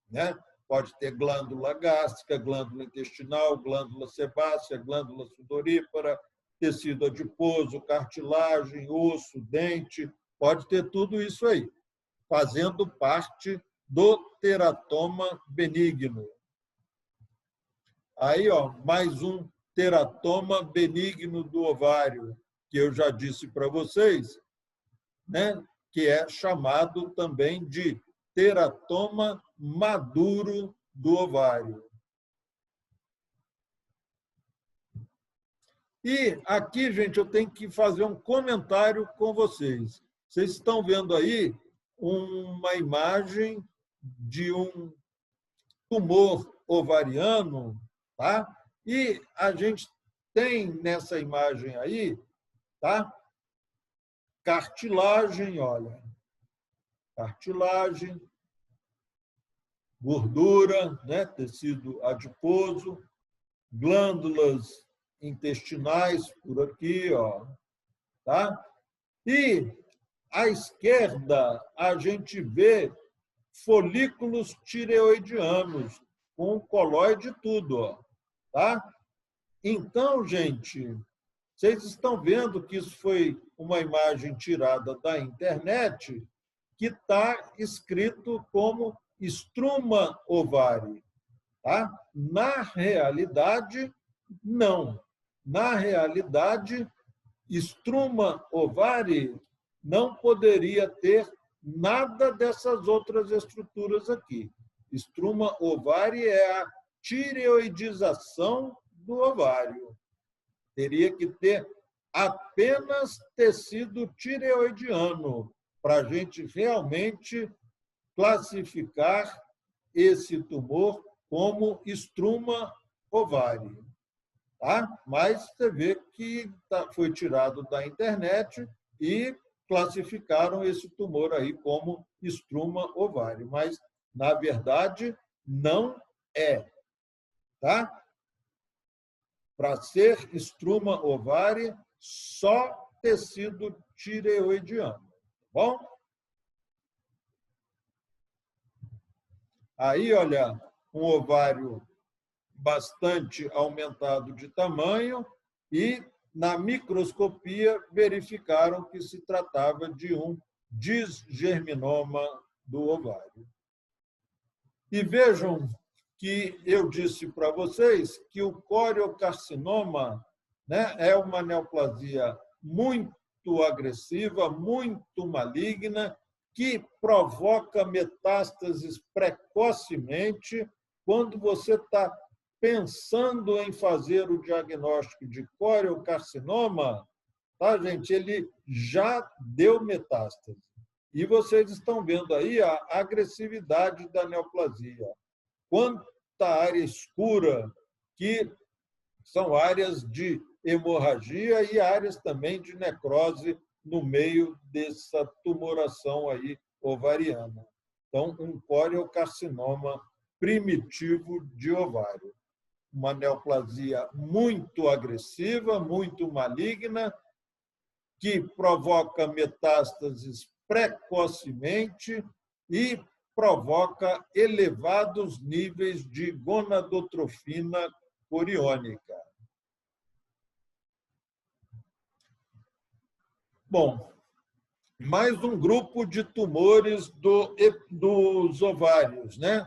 Né? Pode ter glândula gástrica, glândula intestinal, glândula sebácea, glândula sudorípara, tecido adiposo, cartilagem, osso, dente, pode ter tudo isso aí, fazendo parte do teratoma benigno. Aí, ó, mais um teratoma benigno do ovário, que eu já disse para vocês, né? Que é chamado também de teratoma maduro do ovário. E aqui, gente, eu tenho que fazer um comentário com vocês. Vocês estão vendo aí uma imagem de um tumor ovariano, tá? E a gente tem nessa imagem aí, tá? Cartilagem, olha. Cartilagem, gordura, né? Tecido adiposo, glândulas intestinais por aqui, ó, tá? E à esquerda a gente vê folículos tireoidianos com colóide e tudo, ó, tá? Então, gente, vocês estão vendo que isso foi uma imagem tirada da internet que está escrito como estruma ovari, tá? Na realidade, não. Na realidade, estruma ovari não poderia ter nada dessas outras estruturas aqui. Estruma ovari é a tireoidização do ovário. Teria que ter apenas tecido tireoidiano para a gente realmente classificar esse tumor como estruma ovário. Tá? Mas você vê que foi tirado da internet e classificaram esse tumor aí como estruma ovário. Mas, na verdade, não é. tá? Para ser estruma ovária, só tecido tireoidiano, tá bom? Aí, olha, um ovário bastante aumentado de tamanho e, na microscopia, verificaram que se tratava de um disgerminoma do ovário. E vejam que eu disse para vocês que o coriocarcinoma, né, é uma neoplasia muito agressiva, muito maligna, que provoca metástases precocemente quando você está pensando em fazer o diagnóstico de coriocarcinoma, tá, gente? Ele já deu metástase. E vocês estão vendo aí a agressividade da neoplasia. Quanta área escura, que são áreas de hemorragia e áreas também de necrose no meio dessa tumoração aí ovariana. Então, um coriocarcinoma primitivo de ovário. Uma neoplasia muito agressiva, muito maligna, que provoca metástases precocemente e provoca elevados níveis de gonadotrofina coriônica. Bom, mais um grupo de tumores dos ovários, né?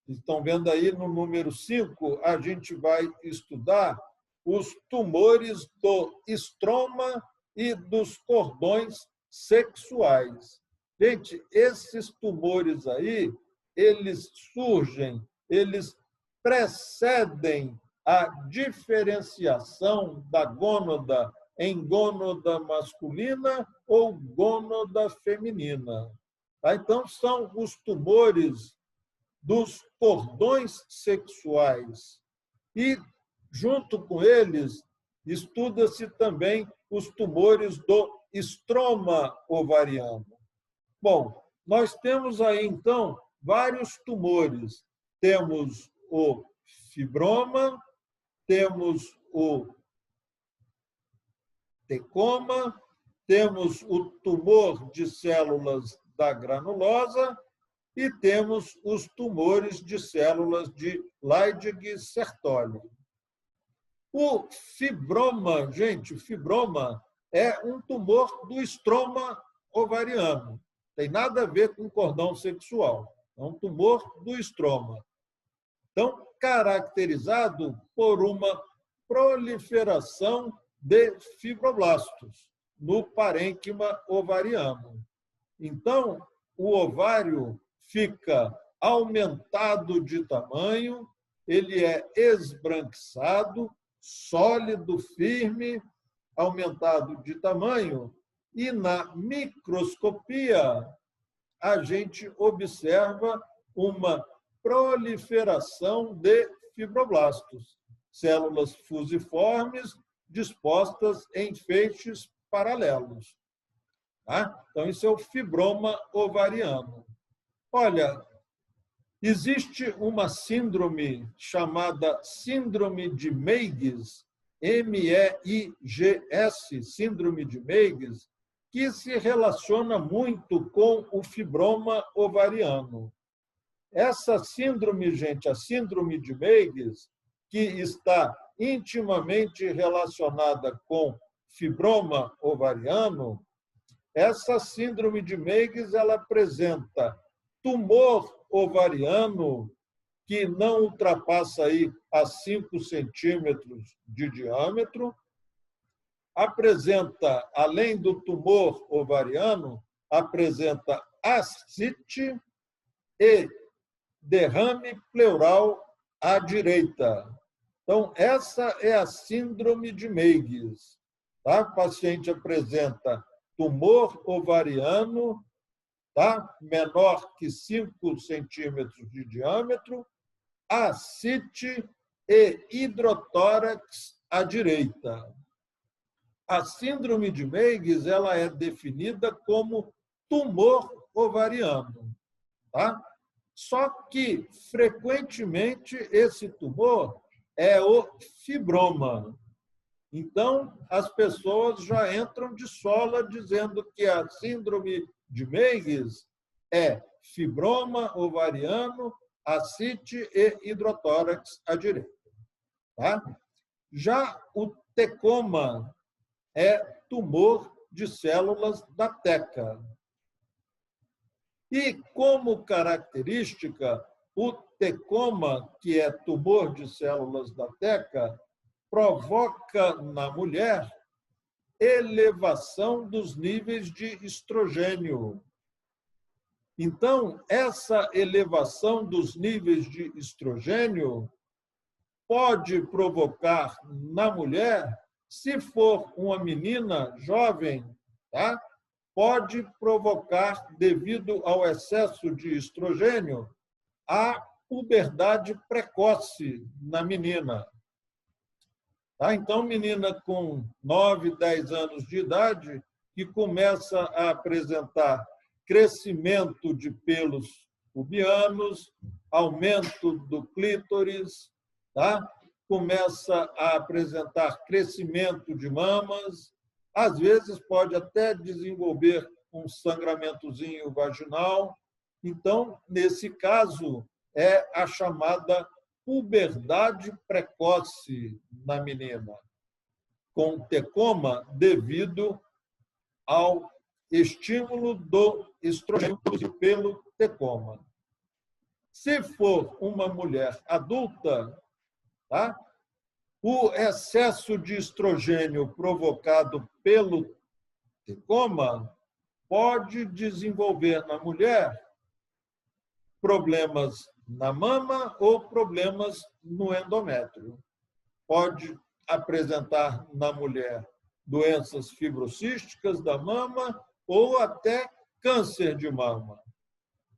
Estão vendo aí no número 5, a gente vai estudar os tumores do estroma e dos cordões sexuais. Gente, esses tumores aí, eles surgem, eles precedem a diferenciação da gônada em gônada masculina ou gônada feminina. Tá? Então, são os tumores dos cordões sexuais. E, junto com eles, estuda-se também os tumores do estroma ovariano. Bom, nós temos aí, então, vários tumores. Temos o fibroma, temos o tecoma, temos o tumor de células da granulosa e temos os tumores de células de Leydig-Sertoli. O fibroma, gente, o fibroma é um tumor do estroma ovariano. Tem nada a ver com cordão sexual. É um tumor do estroma. Então, caracterizado por uma proliferação de fibroblastos no parênquima ovariano. Então, o ovário fica aumentado de tamanho, ele é esbranquiçado, sólido, firme, aumentado de tamanho, e na microscopia a gente observa uma proliferação de fibroblastos, células fusiformes dispostas em feixes paralelos. Tá? Então, isso é o fibroma ovariano. Olha, existe uma síndrome chamada síndrome de Meigs, M-E-I-G-S, síndrome de Meigs, que se relaciona muito com o fibroma ovariano. Essa síndrome, gente, a síndrome de Meigs, que está intimamente relacionada com fibroma ovariano, essa síndrome de Meigs ela apresenta tumor ovariano que não ultrapassa aí a 5 centímetros de diâmetro, apresenta, além do tumor ovariano, apresenta ascite e derrame pleural à direita. Então, essa é a síndrome de Meigs. Tá? O paciente apresenta tumor ovariano, tá? Menor que 5 centímetros de diâmetro, ascite e hidrotórax à direita. A síndrome de Meigs ela é definida como tumor ovariano. Tá? Só que, frequentemente, esse tumor é o fibroma. Então, as pessoas já entram de sola dizendo que a síndrome de Meigs é fibroma ovariano, ascite e hidrotórax à direita. Tá? Já o tecoma é tumor de células da teca. E, como característica, o tecoma, que é tumor de células da teca, provoca na mulher elevação dos níveis de estrogênio. Então, essa elevação dos níveis de estrogênio pode provocar na mulher, se for uma menina jovem, tá? Pode provocar, devido ao excesso de estrogênio, a puberdade precoce na menina. Tá? Então, menina com 9, 10 anos de idade, que começa a apresentar crescimento de pelos pubianos, aumento do clítoris, tá? Começa a apresentar crescimento de mamas, às vezes pode até desenvolver um sangramentozinho vaginal. Então, nesse caso, é a chamada puberdade precoce na menina, com tecoma devido ao estímulo do estrogênio pelo tecoma. Se for uma mulher adulta, tá? O excesso de estrogênio provocado pelo tecoma pode desenvolver na mulher problemas na mama ou problemas no endométrio. Pode apresentar na mulher doenças fibrocísticas da mama ou até câncer de mama.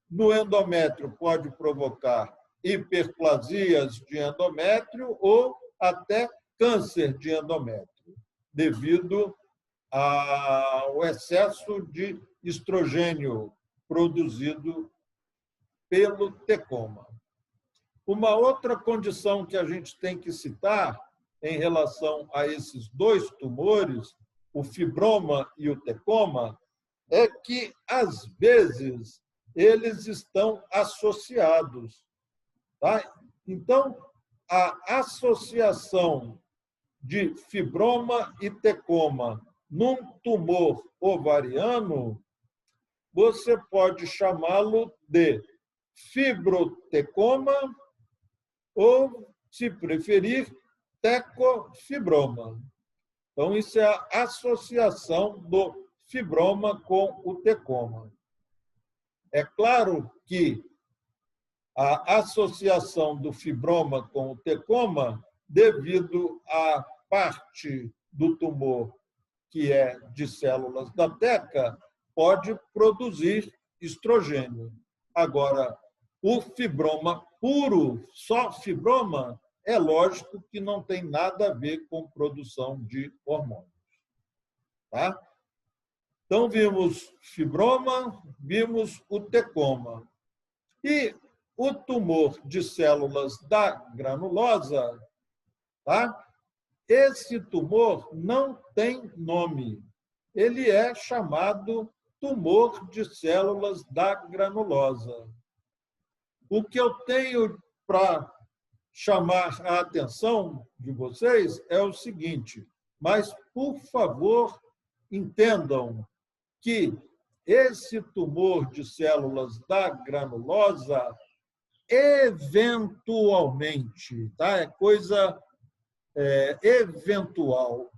No endométrio pode provocar hiperplasias de endométrio ou até câncer de endométrio, devido ao excesso de estrogênio produzido pelo tecoma. Uma outra condição que a gente tem que citar em relação a esses dois tumores, o fibroma e o tecoma, é que, às vezes, eles estão associados. Tá? Então, a associação de fibroma e tecoma num tumor ovariano, você pode chamá-lo de fibrotecoma ou, se preferir, tecofibroma. Então, isso é a associação do fibroma com o tecoma. É claro que a associação do fibroma com o tecoma, devido à parte do tumor que é de células da teca, pode produzir estrogênio. Agora, o fibroma puro, só fibroma, é lógico que não tem nada a ver com produção de hormônios. Tá? Então, vimos fibroma, vimos o tecoma. E o tumor de células da granulosa, tá? Esse tumor não tem nome. Ele é chamado tumor de células da granulosa. O que eu tenho para chamar a atenção de vocês é o seguinte, mas, por favor, entendam que esse tumor de células da granulosa, eventualmente, tá? É coisa eventual,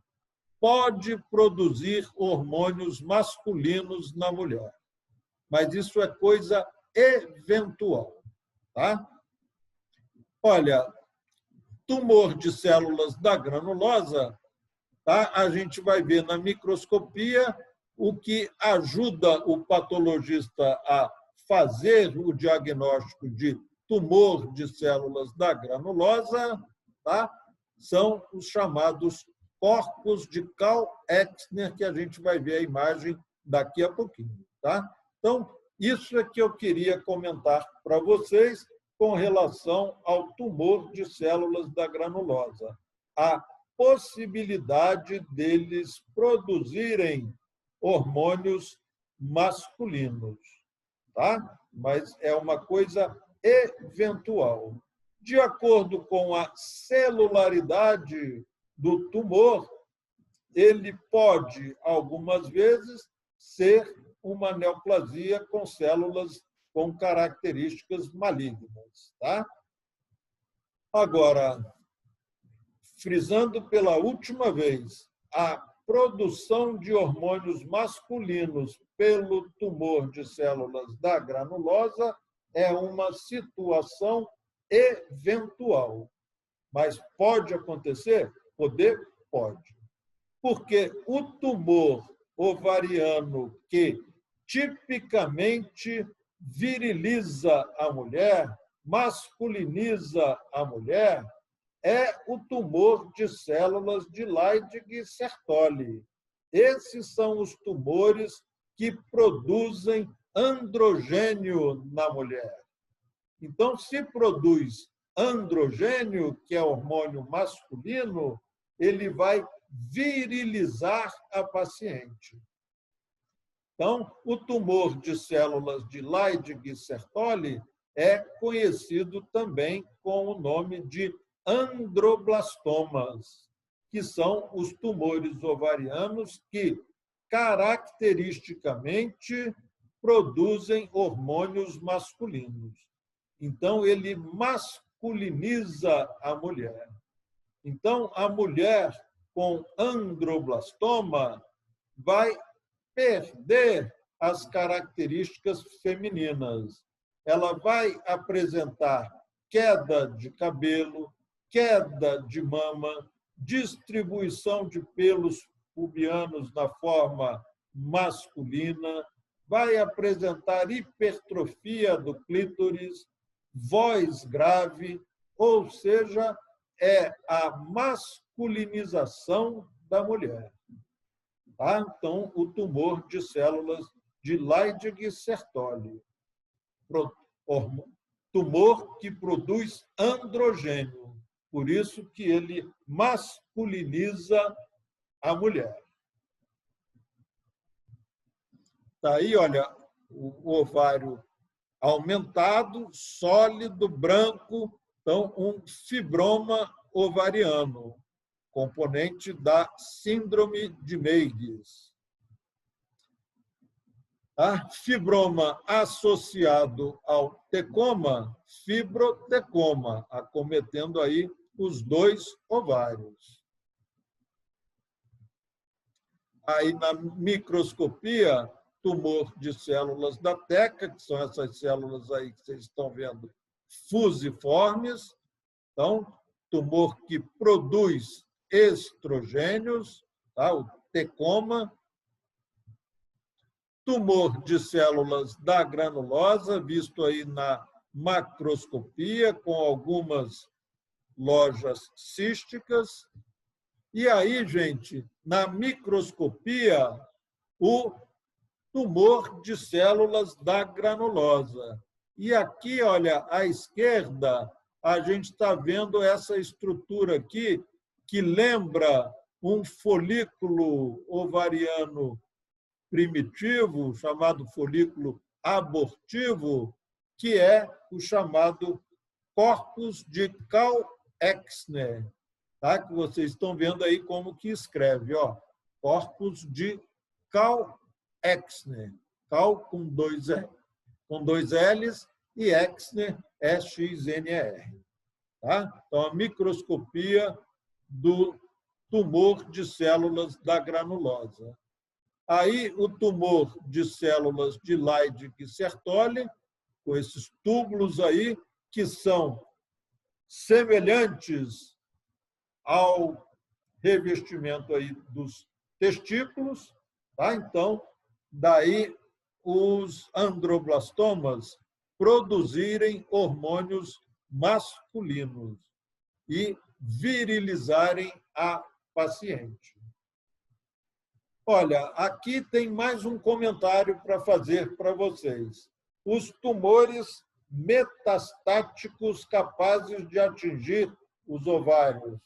pode produzir hormônios masculinos na mulher. Mas isso é coisa eventual. Tá? Olha, tumor de células da granulosa, tá? A gente vai ver na microscopia o que ajuda o patologista a fazer o diagnóstico de tumor de células da granulosa, tá? São os chamados corpos de Karl-Exner, que a gente vai ver a imagem daqui a pouquinho. Tá? Então, isso é que eu queria comentar para vocês, com relação ao tumor de células da granulosa. A possibilidade deles produzirem hormônios masculinos, tá? Mas é uma coisa eventual. De acordo com a celularidade do tumor, ele pode, algumas vezes, ser uma neoplasia com células com características malignas, tá? Agora, frisando pela última vez, a produção de hormônios masculinos pelo tumor de células da granulosa é uma situação eventual. Mas pode acontecer? Pode. Porque o tumor ovariano que tipicamente viriliza a mulher, masculiniza a mulher, é o tumor de células de Leydig e Sertoli. Esses são os tumores que produzem androgênio na mulher. Então, se produz androgênio, que é hormônio masculino, ele vai virilizar a paciente. Então, o tumor de células de Leydig e Sertoli é conhecido também com o nome de androblastomas, que são os tumores ovarianos que, caracteristicamente, produzem hormônios masculinos. Então, ele masculiniza a mulher. Então, a mulher com androblastoma vai perder as características femininas. Ela vai apresentar queda de cabelo, queda de mama, distribuição de pelos pubianos na forma masculina, vai apresentar hipertrofia do clítoris, voz grave, ou seja, é a masculinização da mulher. Tá? Então, o tumor de células de Leydig e Sertoli. Tumor que produz androgênio. Por isso que ele masculiniza a mulher. Tá aí, olha, o ovário aumentado, sólido, branco, então um fibroma ovariano, componente da síndrome de Meigs. Fibroma associado ao tecoma, fibrotecoma, acometendo aí os dois ovários. Aí na microscopia, tumor de células da teca, que são essas células aí que vocês estão vendo, fusiformes. Então, tumor que produz estrogênios, tá? O tecoma. Tumor de células da granulosa, visto aí na macroscopia, com algumas lojas císticas. E aí, gente, na microscopia, o tumor de células da granulosa. E aqui, olha, à esquerda, a gente está vendo essa estrutura aqui, que lembra um folículo ovariano primitivo, chamado folículo abortivo, que é o chamado corpus de Cal-Exner, tá? Que vocês estão vendo aí como que escreve, ó, corpus de Cal-Exner, Cal com dois L's e Exner, E-X-N-E-R. Tá? Então, a microscopia do tumor de células da granulosa. Aí, o tumor de células de Leydig e Sertoli, com esses túbulos aí, que são semelhantes ao revestimento aí dos testículos, tá? Então, daí os androblastomas produzirem hormônios masculinos e virilizarem a paciente. Olha, aqui tem mais um comentário para fazer para vocês. Os tumores metastáticos capazes de atingir os ovários.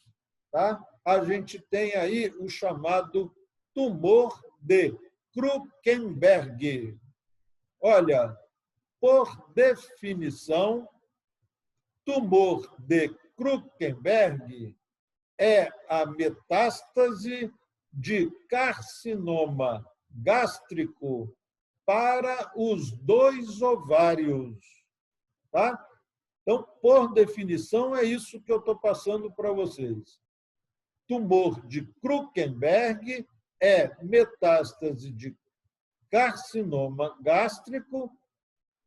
Tá? A gente tem aí o chamado tumor de Krukenberg. Olha, por definição, tumor de Krukenberg é a metástase de carcinoma gástrico para os 2 ovários. Tá? Então, por definição, é isso que eu estou passando para vocês. Tumor de Krukenberg é metástase de carcinoma gástrico,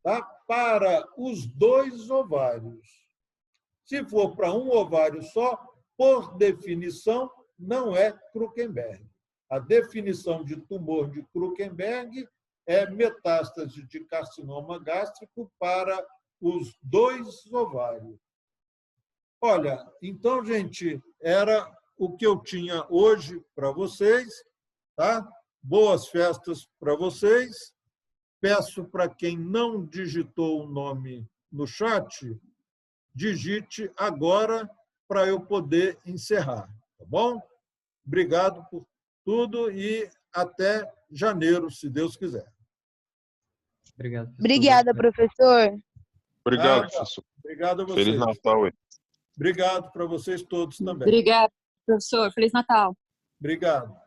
tá? Para os 2 ovários. Se for para um ovário só, por definição, não é Krukenberg. A definição de tumor de Krukenberg é metástase de carcinoma gástrico para os 2 ovários. Olha, então, gente, era o que eu tinha hoje para vocês, tá? Boas festas para vocês. Peço para quem não digitou o nome no chat, digite agora para eu poder encerrar, tá bom? Obrigado por tudo e até janeiro, se Deus quiser. Obrigado, professor. Obrigada, professor. Obrigado, professor. Obrigado a vocês. Feliz Natal. Obrigado para vocês todos também. Obrigada, professor. Feliz Natal. Obrigado.